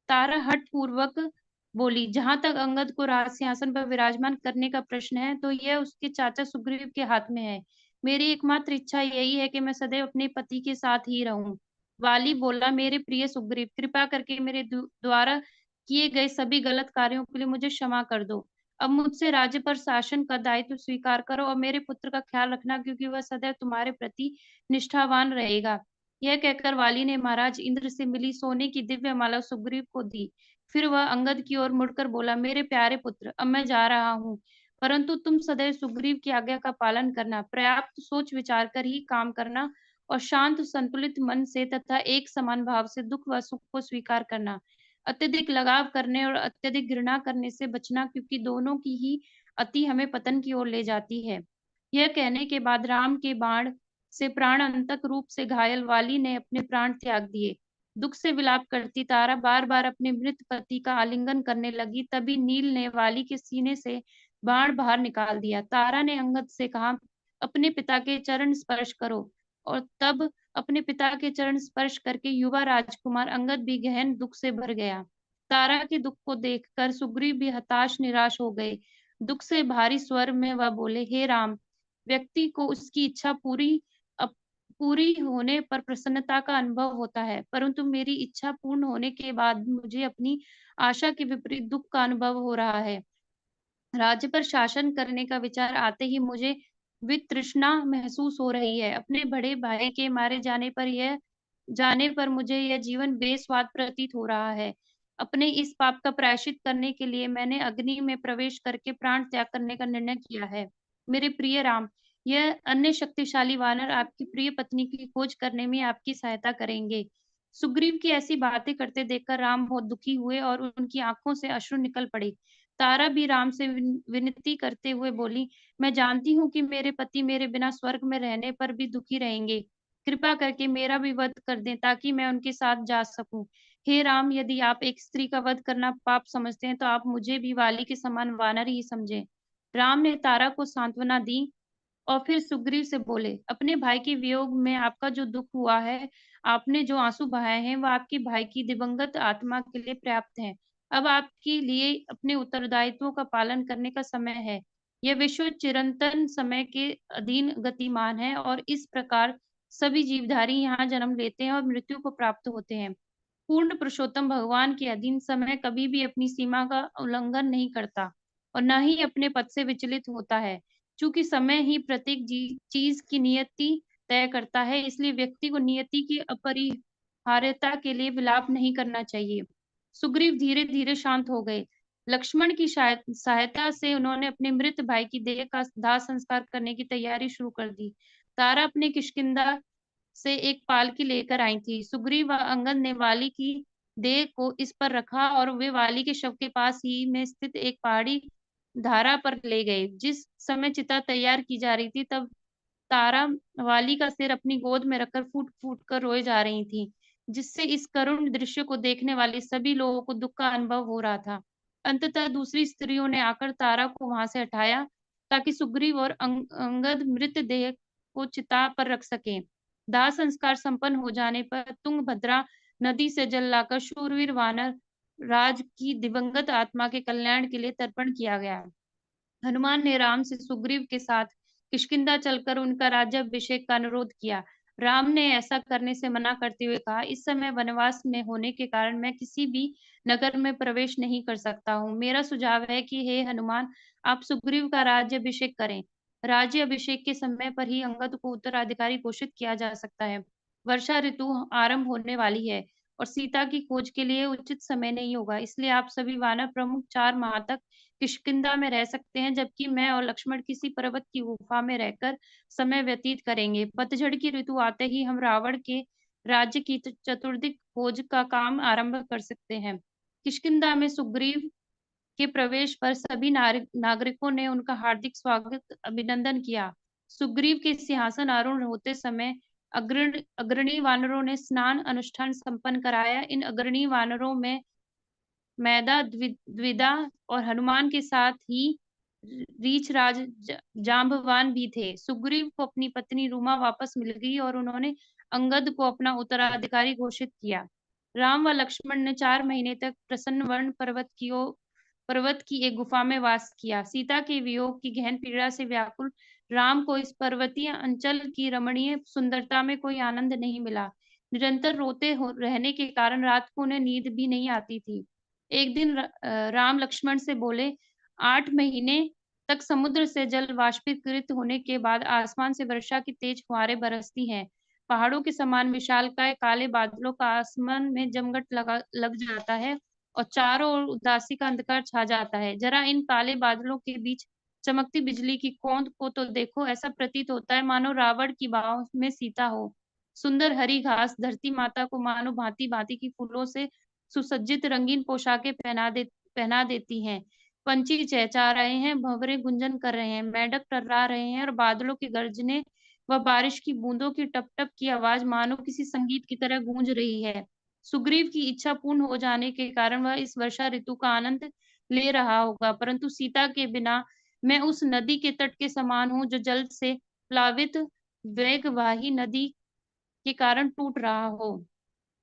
तारा हठ पूर्वक बोली, जहां तक अंगद को राज सिंहासन पर विराजमान करने का प्रश्न है, तो यह उसके चाचा सुग्रीव के हाथ में है। मेरी एकमात्र इच्छा यही है कि मैं सदैव अपने पति के साथ ही रहूं। वाली बोला, मेरे प्रिय सुग्रीव, कृपा करके मेरे द्वारा किए गए सभी गलत कार्यों के लिए मुझे क्षमा कर दो। अब मुझसे राज्य पर शासन का दायित्व स्वीकार करो और मेरे पुत्र का ख्याल रखना, क्योंकि वह सदैव तुम्हारे प्रति निष्ठावान रहेगा। यह कहकर वाली ने महाराज इंद्र से मिली सोने की दिव्य माला सुग्रीव को दी। फिर वह अंगद की ओर मुड़कर बोला, मेरे प्यारे पुत्र, अब मैं जा रहा हूँ, परंतु तुम सदैव सुग्रीव की आज्ञा का पालन करना, पर्याप्त सोच विचार कर ही काम करना और शांत संतुलित मन से तथा एक समान भाव से दुख व सुख को स्वीकार करना। अत्यधिक लगाव करने और अत्यधिक घृणा करने से बचना, क्योंकि दोनों की ही अति हमें पतन की ओर ले जाती है। यह कहने के बाद राम के बाण से प्राणांतक रूप से घायल वाली ने अपने प्राण त्याग दिए। दुख से विलाप करती तारा बार बार अपने मृत पति का आलिंगन करने लगी। तभी नील ने वाली के सीने से बाण बाहर निकाल दिया। तारा ने अंगद से कहा, अपने पिता के चरण स्पर्श करो। और तब अपने पिता के चरण स्पर्श करके युवा राजकुमार अंगद भी गहन दुख से भर गया। तारा के दुख को देखकर सुग्रीव भी हताश निराश हो गए। दुख से भारी स्वर में वह बोले, हे राम, व्यक्ति को उसकी इच्छा पूरी होने पर प्रसन्नता का अनुभव होता है, परंतु मेरी इच्छा पूर्ण होने के बाद मुझे अपनी आशा के विपरीत दुख का अनुभव हो रहा है। राज्य पर शासन करने का विचार आते ही मुझे वितृष्णा महसूस हो रही है। अपने बड़े भाई के मारे जाने पर मुझे यह जीवन बेस्वाद प्रतीत हो रहा है। अपने इस पाप का प्रायश्चित करने के लिए मैंने अग्नि में प्रवेश करके प्राण त्याग करने का निर्णय किया है। मेरे प्रिय राम, यह अन्य शक्तिशाली वानर आपकी प्रिय पत्नी की खोज करने में आपकी सहायता करेंगे। सुग्रीव की ऐसी बातें करते देखकर राम बहुत दुखी हुए और उनकी आंखों से अश्रु निकल पड़े। तारा भी राम से विनती करते हुए बोली, मैं जानती हूँ कि मेरे पति मेरे बिना स्वर्ग में रहने पर भी दुखी रहेंगे। कृपा करके मेरा भी वध कर दें ताकि मैं उनके साथ जा सकूं। हे राम, यदि आप एक स्त्री का वध करना पाप समझते हैं तो आप मुझे भी वाली के समान वानर ही समझें। राम ने तारा को सांत्वना दी और फिर सुग्रीव से बोले, अपने भाई के वियोग में आपका जो दुख हुआ है, आपने जो आंसू बहाए हैं, वह आपके भाई की दिवंगत आत्मा के लिए पर्याप्त है। अब आपके लिए अपने उत्तरदायित्वों का पालन करने का समय है। यह विश्व चिरंतन समय के अधीन गतिमान है और इस प्रकार सभी जीवधारी यहाँ जन्म लेते हैं और मृत्यु को प्राप्त होते हैं। पूर्ण पुरुषोत्तम भगवान के अधीन समय कभी भी अपनी सीमा का उल्लंघन नहीं करता और न ही अपने पद से विचलित होता है। चूंकि समय ही प्रत्येक चीज की नियति तय करता है, इसलिए व्यक्ति को नियति की अपरिहार्यता के लिए विलाप नहीं करना चाहिए। सुग्रीव धीरे धीरे शांत हो गए। लक्ष्मण की सहायता से उन्होंने अपने मृत भाई की देह का दाह संस्कार करने की तैयारी शुरू कर दी। तारा अपने किष्किंधा से एक पालकी लेकर आई थी। सुग्रीव व अंगद ने वाली की देह को इस पर रखा और वे वाली के शव के पास ही में स्थित एक पहाड़ी धारा पर ले गए। जिस समय चिता तैयार की जा रही थी, तब तारा वाली का सिर अपनी गोद में रखकर फूट फूट कर रोए जा रही थी, जिससे इस करुण दृश्य को देखने वाले सभी लोगों को दुख का अनुभव हो रहा था। अंततः दूसरी स्त्रियों ने आकर तारा को वहां से हटाया ताकि सुग्रीव और अंगद मृतदेह को चिता पर रख सकें। दाह संस्कार संपन्न हो जाने पर तुंगभद्रा नदी से जल लाकर शूरवीर वानर राज की दिवंगत आत्मा के कल्याण के लिए तर्पण किया गया। हनुमान ने राम से सुग्रीव के साथ किष्किंधा चलकर उनका राज्याभिषेक का अनुरोध किया। राम ने ऐसा करने से मना करते हुए कहा, इस समय वनवास में होने के कारण मैं किसी भी नगर में प्रवेश नहीं कर सकता हूँ। मेरा सुझाव है कि हे हनुमान, आप सुग्रीव का राज्याभिषेक करें। राज्य अभिषेक के समय पर ही अंगद को उत्तराधिकारी घोषित किया जा सकता है। वर्षा ऋतु आरंभ होने वाली है और सीता की खोज के लिए उचित समय नहीं होगा, इसलिए आप सभी वानर प्रमुख 4 माह तक किष्किंधा में रह सकते हैं, जबकि मैं और लक्ष्मण किसी पर्वत की गुफा में रहकर समय व्यतीत करेंगे। पतझड़ की ऋतु आते ही हम रावण के राज्य की चतुर्दिक खोज का काम आरंभ कर सकते हैं। किष्किंधा में सुग्रीव के प्रवेश पर सभी नागरिकों ने उनका हार्दिक स्वागत अभिनंदन किया। सुग्रीव के सिंहासन आरूढ़ होते समय अग्रणी वानरों ने स्नान अनुष्ठान संपन्न कराया। इन अग्रणी वानरों में मैदा द्विदा और हनुमान के साथ ही रीछराज जांबवान भी थे। सुग्रीव को अपनी पत्नी रूमा वापस मिल गई और उन्होंने अंगद को अपना उत्तराधिकारी घोषित किया। राम व लक्ष्मण ने 4 महीने तक प्रसन्न वर्ण पर्वत की एक गुफा में वास किया। सीता के वियोग की गहन पीड़ा से व्याकुल राम को इस पर्वतीय अंचल की रमणीय सुंदरता में कोई आनंद नहीं मिला। निरंतर रोते रहने के कारण रात को उन्हें नींद भी नहीं आती थी। एक दिन राम लक्ष्मण से बोले, 8 महीने तक समुद्र से जल वाष्पीकृत होने के बाद आसमान से वर्षा की तेज फुहारें बरसती हैं। पहाड़ों के समान विशालकाय काले बादलों का आसमान में जमघट लग जाता है और चारों ओर उदासी का अंधकार छा जाता है। जरा इन काले बादलों के बीच चमकती बिजली की कौंध को तो देखो, ऐसा प्रतीत होता है मानो रावण की बाहों में सीता हो। सुंदर हरी घास धरती माता को मानो भांति भांति की फूलों से सुसज्जित रंगीन पोशाकें पहना देती हैं। पंछी चहचहा रहे हैं, भंवरे गुंजन कर रहे हैं, मेंढक टर्रा रहे हैं और बादलों के गर्जने वह बारिश की बूंदों की टप टप की आवाज मानो किसी संगीत की तरह गूंज रही है। सुग्रीव की इच्छा पूर्ण हो जाने के कारण वह इस वर्षा ऋतु का आनंद ले रहा होगा, परंतु सीता के बिना मैं उस नदी के तट के समान हूँ जो जल से प्लावित वेगवाही नदी के कारण टूट रहा हो।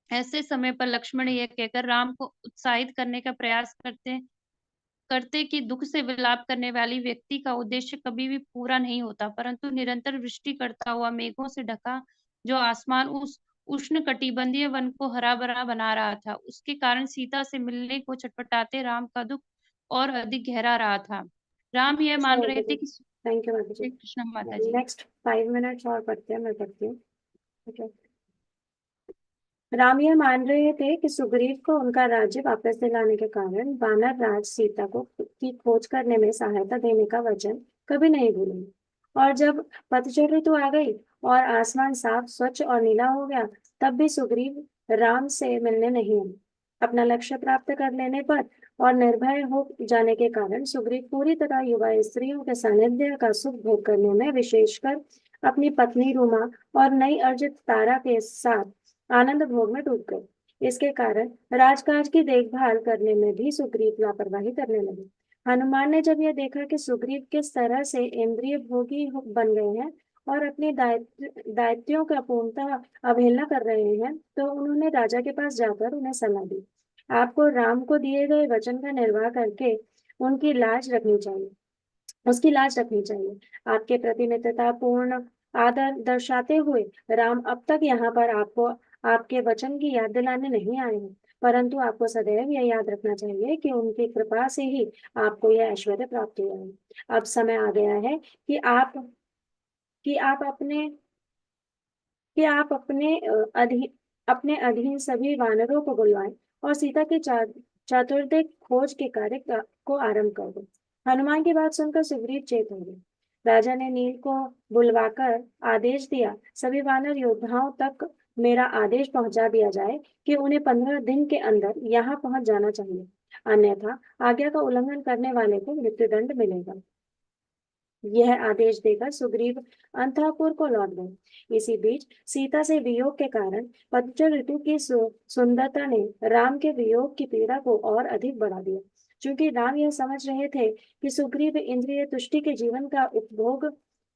ऐसे समय पर लक्ष्मण यह कहकर राम को उत्साहित करने का प्रयास करते करते कि दुख से विलाप करने वाली व्यक्ति का उद्देश्य कभी भी पूरा नहीं होता, परंतु निरंतर वृष्टि करता हुआ मेघों से ढका जो आसमान उस उष्णकटिबंधीय वन को हरा भरा बना रहा था, उसके कारण सीता से मिलने को छटपटाते राम का दुख और अधिक गहरा रहा था। राम यह मान रहे थे कि थैंक यू माता जी। श्री कृष्ण माता जी। नेक्स्ट 5 मिनट्स और पढ़ते हैं, मैं पढ़ती हूँ। ठीक है। राम यह मान रहे थे कि सुग्रीव को उनका राज्य वापस दिलाने के कारण वानर राज सीता को की खोज करने में सहायता देने का वचन कभी नहीं भूलेंगे। और जब पतझड़ ऋतु आ गई और आसमान साफ स्वच्छ और नीला हो गया, तब भी सुग्रीव राम से मिलने नहीं आए। अपना लक्ष्य प्राप्त कर लेने पर और निर्भय हो जाने के कारण सुग्रीव पूरी तरह युवा स्त्रियों के सानिध्य का सुख भोग करने में, विशेषकर अपनी पत्नी रूमा और नई अर्जित तारा के साथ आनंद भोग में डूब गए। इसके कारण राजकाज की देखभाल करने में भी सुग्रीव लापरवाही करने लगे। हनुमान ने जब यह देखा कि सुग्रीव किस तरह से इंद्रिय भोगी बन गए हैं और अपने दायित्वों का पूर्णतः अवहेलना कर रहे हैं, तो उन्होंने राजा के पास जाकर उन्हें सलाह दी। आपको राम को दिए गए वचन का निर्वाह करके उनकी लाज रखनी चाहिए उसकी लाज रखनी चाहिए। आपके प्रति मित्रतापूर्ण आदर दर्शाते हुए राम अब तक यहाँ पर आपको आपके वचन की याद दिलाने नहीं आए हैं, परंतु आपको सदैव यह याद रखना चाहिए कि उनकी कृपा से ही आपको यह ऐश्वर्य प्राप्त हुआ है। अब समय आ गया है कि आप कि आप अपने कि आप अपने अधीन सभी वानरों को बुलवाएं और सीता के चातुर्दिक खोज के कार्य को आरंभ कर दो। हनुमान की बात सुनकर सुग्रीव चेत हो गए। राजा ने नील को बुलवाकर आदेश दिया, सभी वानर योद्धाओं तक मेरा आदेश पहुंचा दिया जाए कि उन्हें 15 दिन के अंदर यहाँ पहुंच जाना चाहिए, अन्यथा आज्ञा का उल्लंघन करने वाले को मृत्युदंड मिलेगा। यह आदेश देकर सुग्रीव अंतःपुर को लौट गए। इसी बीच सीता से वियोग के कारण पतझड़ ऋतु की सुंदरता ने राम के वियोग की पीड़ा को और अधिक बढ़ा दिया। क्योंकि राम यह समझ रहे थे कि सुग्रीव इंद्रिय तुष्टि के जीवन का उपभोग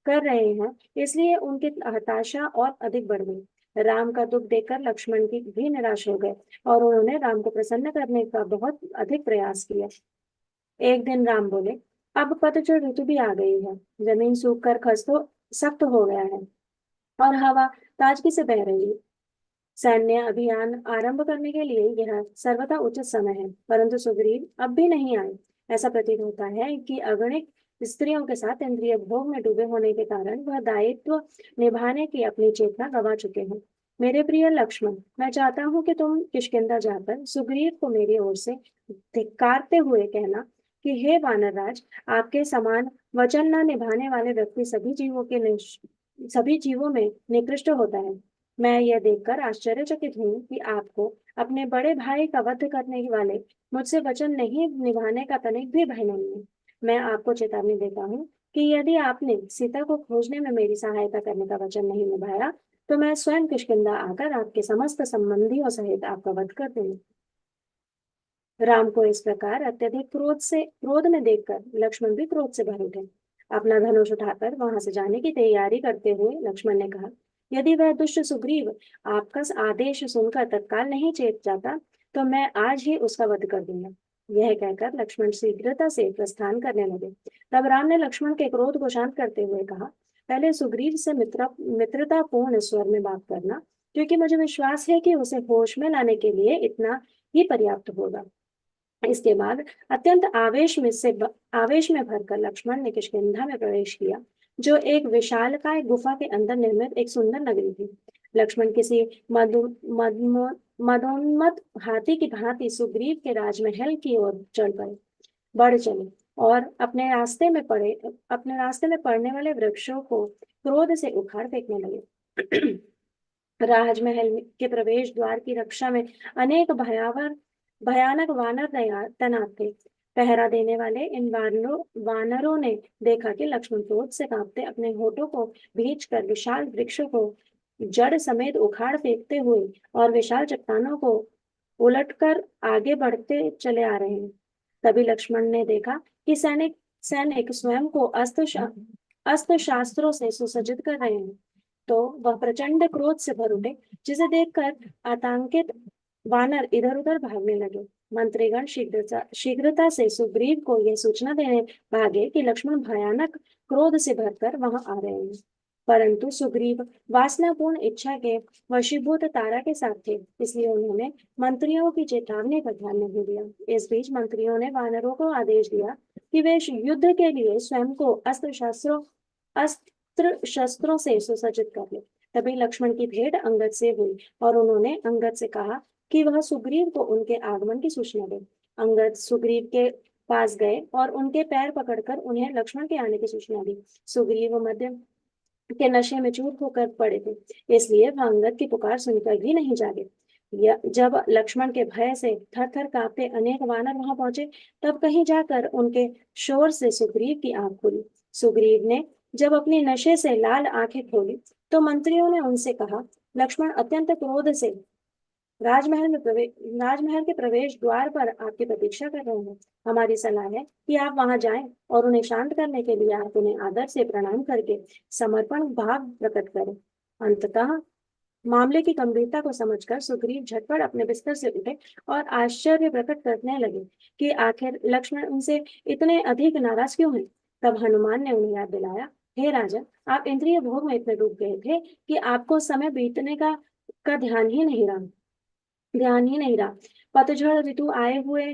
कर रहे हैं, इसलिए उनकी हताशा और अधिक बढ़ गई। राम का दुख देखकर लक्ष्मण की भी निराश हो गए और उन्होंने राम को प्रसन्न करने का बहुत अधिक प्रयास किया। एक दिन राम बोले, अब पतझड़ ऋतु भी आ गई है, जमीन सूख कर खस्तो सख्त हो गया है और हवा ताजगी से बह रही है। सैन्य अभियान आरंभ करने के लिए यह सर्वथा उचित समय है, परंतु सुग्रीव अब भी नहीं आए। ऐसा प्रतीत होता है कि अगणित स्त्रियों के साथ इंद्रिय भोग में डूबे होने के कारण वह दायित्व निभाने की अपनी चेतना गंवा चुके हैं। मेरे प्रिय लक्ष्मण, मैं चाहता हूँ कि तुम किष्किंधा जाकर सुग्रीव को मेरी ओर से धिक्कारते हुए कहना कि हे वानरराज, आपके समान वचन न निभाने वाले व्यक्ति सभी जीवों में निकृष्ट होता है। मैं यह देखकर आश्चर्यचकित हूँ कि आपको अपने बड़े भाई का वध करने वाले मुझसे वचन नहीं निभाने का तनिक भी भय नहीं है। मैं आपको चेतावनी देता हूँ कि यदि आपने सीता को खोजने में मेरी सहायता करने का वचन नहीं निभाया, तो मैं स्वयं किष्किंधा आकर आपके समस्त संबंधियों सहित आपका वध कर दूंगी। राम को इस प्रकार अत्यधिक क्रोध में देखकर लक्ष्मण भी क्रोध से भर उठे। अपना धनुष उठाकर वहां से जाने की तैयारी करते हुए लक्ष्मण ने कहा, यदि वह दुष्ट सुग्रीव आपका आदेश सुनकर तत्काल नहीं चेत जाता, तो मैं आज ही उसका वध कर दूंगा। यह कहकर लक्ष्मण शीघ्रता से प्रस्थान करने लगे। तब राम ने लक्ष्मण के क्रोध को शांत करते हुए कहा, पहले सुग्रीव से मित्रतापूर्ण स्वर में बात करना, क्योंकि मुझे विश्वास है कि उसे होश में लाने के लिए इतना ही पर्याप्त होगा। इसके बाद अत्यंत आवेश में भरकर लक्ष्मण ने किष्किंधा में प्रवेश किया, जो एक विशालकाय गुफा के अंदर निर्मित एक सुंदर नगरी थी। लक्ष्मण किसी मदोन्मत्त हाथी की भांति सुग्रीव के राजमहल की ओर बढ़ चले और अपने रास्ते में पड़ने वाले वृक्षों को क्रोध से उखाड़ फेंकने लगे। राजमहल के प्रवेश द्वार की रक्षा में अनेक भयानक वानर तैनात थे। पहरा देने वाले इन वानरों ने देखा कि लक्ष्मण क्रोध से कांपते अपने होठों को भींचकर विशाल वृक्षों को जड़ समेत उखाड़ फेंकते हुए और विशाल चट्टानों को उलटकर आगे बढ़ते चले आ रहे हैं। तभी लक्ष्मण ने देखा कि सैनिक सैनिक स्वयं को अस्त्र शस्त्रों से सुसज्जित कर रहे हैं। तो वह प्रचंड क्रोध से भर उठे, जिसे देखकर आतंकित वानर इधर उधर भागने लगे। मंत्रीगण शीघ्रता से सुग्रीव को यह सूचना देने भागे कि लक्ष्मण भयानक क्रोध से भरकर वहां आ रहे हैं। परंतु सुग्रीव वासनापूर्ण इच्छा के वशीभूत तारा के साथ थे, इसलिए उन्होंने मंत्रियों की चेतावनी पर ध्यान नहीं दिया। इस बीच मंत्रियों ने वानरों को आदेश दिया कि वे युद्ध के लिए स्वयं को अस्त्र शस्त्रों से सुसज्जित कर ले। तभी लक्ष्मण की भेंट अंगद से हुई और उन्होंने अंगद से कहा कि वह सुग्रीव को उनके आगमन की सूचना दे। अंगद सुग्रीव के पास गए और उनके पैर पकड़कर उन्हें लक्ष्मण के आने की सूचना दी। सुग्रीव मध्य के नशे में चूर होकर पड़े थे, इसलिए वह अंगद की पुकार सुनकर भी नहीं जागे। जब लक्ष्मण के भय से थर थर कांपते अनेक वानर वहां पहुंचे, तब कहीं जाकर उनके शोर से सुग्रीव की आंख खुली। सुग्रीव ने जब अपनी नशे से लाल आंखें खोली, तो मंत्रियों ने उनसे कहा, लक्ष्मण अत्यंत क्रोध से राजमहल के प्रवेश द्वार पर आपकी प्रतीक्षा कर रहे हैं। हमारी सलाह है कि आप वहां जाएं और उन्हें शांत करने के लिए आप उन्हें आदर से प्रणाम करके समर्पण भाव प्रकट करें। अंततः मामले की गंभीरता को समझकर सुग्रीव झटपट अपने बिस्तर से उठे और आश्चर्य प्रकट करने लगे कि आखिर लक्ष्मण उनसे इतने अधिक नाराज क्यों हैं। तब हनुमान ने उन्हें याद दिलाया, हे राजा, आप इंद्रिय भोग में इतने डूब गए थे कि आपको समय बीतने का ध्यान ही नहीं रहा। पतझड़ ऋतु आए हुए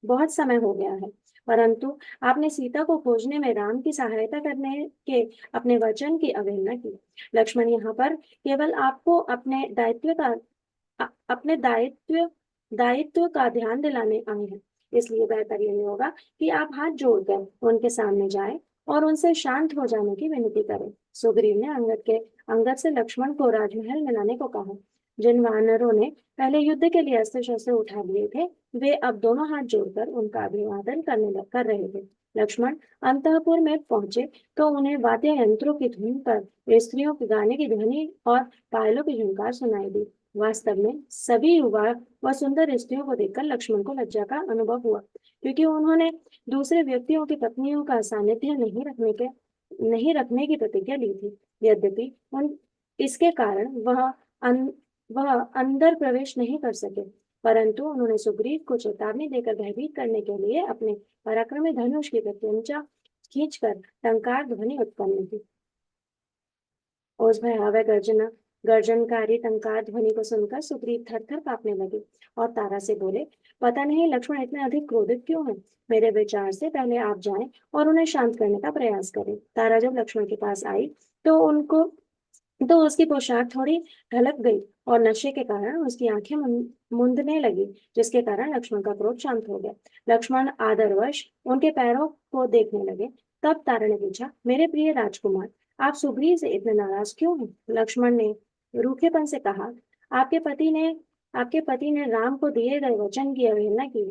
बहुत समय हो गया है, परंतु आपने सीता को खोजने में राम की सहायता करने के अपने वचन की अवहेलना की। लक्ष्मण यहाँ पर केवल आपको अपने दायित्व का ध्यान दिलाने आए हैं, इसलिए बेहतर यही होगा कि आप हाथ जोड़कर उनके सामने जाएं और उनसे शांत हो जाने की विनती करें। सुग्रीव ने अंगद से लक्ष्मण को राजमहल में लाने को कहा। जिन वानरों ने पहले युद्ध के लिए अस्त्र शस्त्र उठा लिए थे, वे अब दोनों हाथ जोड़कर उनका अभिवादन कर रहे थे। लक्ष्मण अंतःपुर में पहुंचे तो उन्हें वाद्य यंत्रों की धुन पर स्त्रियों के गाने की ध्वनि और पायलों की झुनकार सुनाई दी। वास्तव में सभी युवा व सुंदर स्त्रियों को देखकर लक्ष्मण को लज्जा का अनुभव हुआ, क्योंकि उन्होंने दूसरे व्यक्तियों की पत्नियों का सानिध्य नहीं रखने की प्रतिज्ञा ली थी। यद्यपि इसके कारण वह अंदर प्रवेश नहीं कर सके, परंतु उन्होंने सुग्रीव को चेतावनी देकर भयभीत करने के लिए अपने पराक्रमी धनुष की प्रत्यंचा खींचकर टंकार ध्वनि उत्पन्न की। उस भयावह गर्जनकारी टंकार ध्वनि को सुनकर सुग्रीव थर थर कांपने लगे और तारा से बोले, पता नहीं लक्ष्मण इतने अधिक क्रोधित क्यों हैं। मेरे विचार से पहले आप जाएं और उन्हें शांत करने का प्रयास करें। तारा जब लक्ष्मण के पास आई तो उसकी पोशाक थोड़ी ढलक गई और नशे के कारण उसकी आंखें मूंदने लगी, जिसके कारण लक्ष्मण का क्रोध शांत हो गया। लक्ष्मण आदरवश उनके पैरों को देखने लगे। तब तारा ने पूछा, मेरे प्रिय राजकुमार, आप सुग्रीव से इतने नाराज क्यों हैं। लक्ष्मण ने रूखेपन से कहा, आपके पति ने राम को दिए गए वचन की अवहेलना की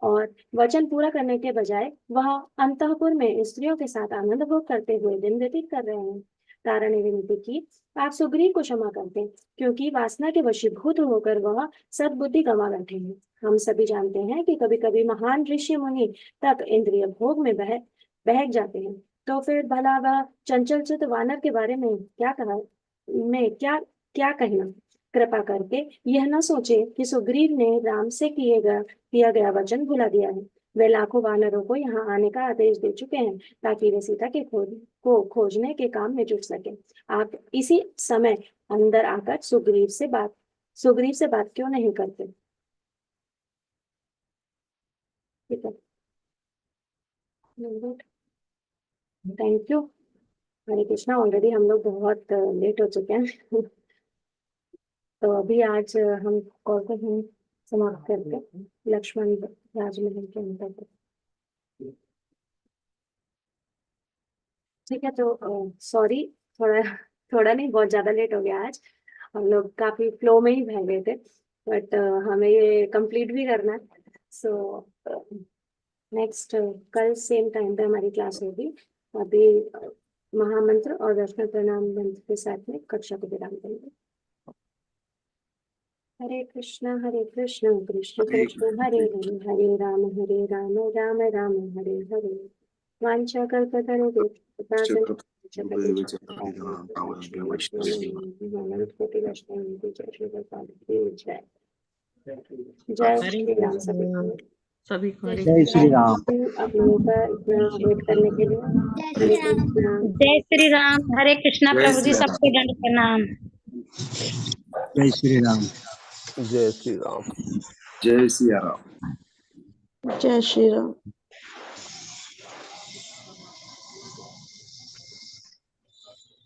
और वचन पूरा करने के बजाय वह अंतःपुर में स्त्रियों के साथ आनंद भोग करते हुए दिन व्यतीत कर रहे हैं। तारा ने विनती की, आप सुग्रीव को क्षमा कर दें, क्योंकि वासना के वशीभूत होकर वह सद्बुद्धि गंवा बैठे हैं। हम सभी जानते हैं कि कभी कभी महान ऋषि मुनि तक इंद्रिय भोग में बहक जाते हैं, तो फिर भला वह चंचल चित्त वानर के बारे में क्या कहना। कृपा करके यह न सोचे कि सुग्रीव ने राम से किया गया वचन भुला दिया है। वे लाखों वानरों को यहाँ आने का आदेश दे चुके हैं, ताकि वे सीता के खोजने के काम में जुट सके। आप इसी समय अंदर आकर सुग्रीव से बात क्यों नहीं करते। ठीक है, thank you. Hare Krishna. Already हम लोग बहुत लेट हो चुके हैं तो अभी आज हम कॉल को हम समाप्त करके लक्ष्मण राजमहल के अंदर। ठीक है, तो सॉरी, थोड़ा नहीं, बहुत ज्यादा लेट हो गया आज। हम लोग काफी फ्लो में ही बह गए थे, बट हमें ये कंप्लीट भी करना है। सो नेक्स्ट कल सेम टाइम पे हमारी क्लास होगी। अभी महामंत्र और दर्शन प्रणाम मंत्र के साथ में कक्षा को विराम देंगे। हरे कृष्ण कृष्ण कृष्ण हरे हरे राम राम राम हरे हरे। वांछा कल्पतरुभ्यश्च जय श्री राम सभी को। सभी को हरे जय श्री राम। आप लोगों का इतना वेट करने के लिए हरे कृष्ण। जय श्री राम। हरे कृष्णा प्रभु जी, सबको दंड प्रणाम। जय श्री राम। जय श्री राम। जय सिया राम। जय श्री राम।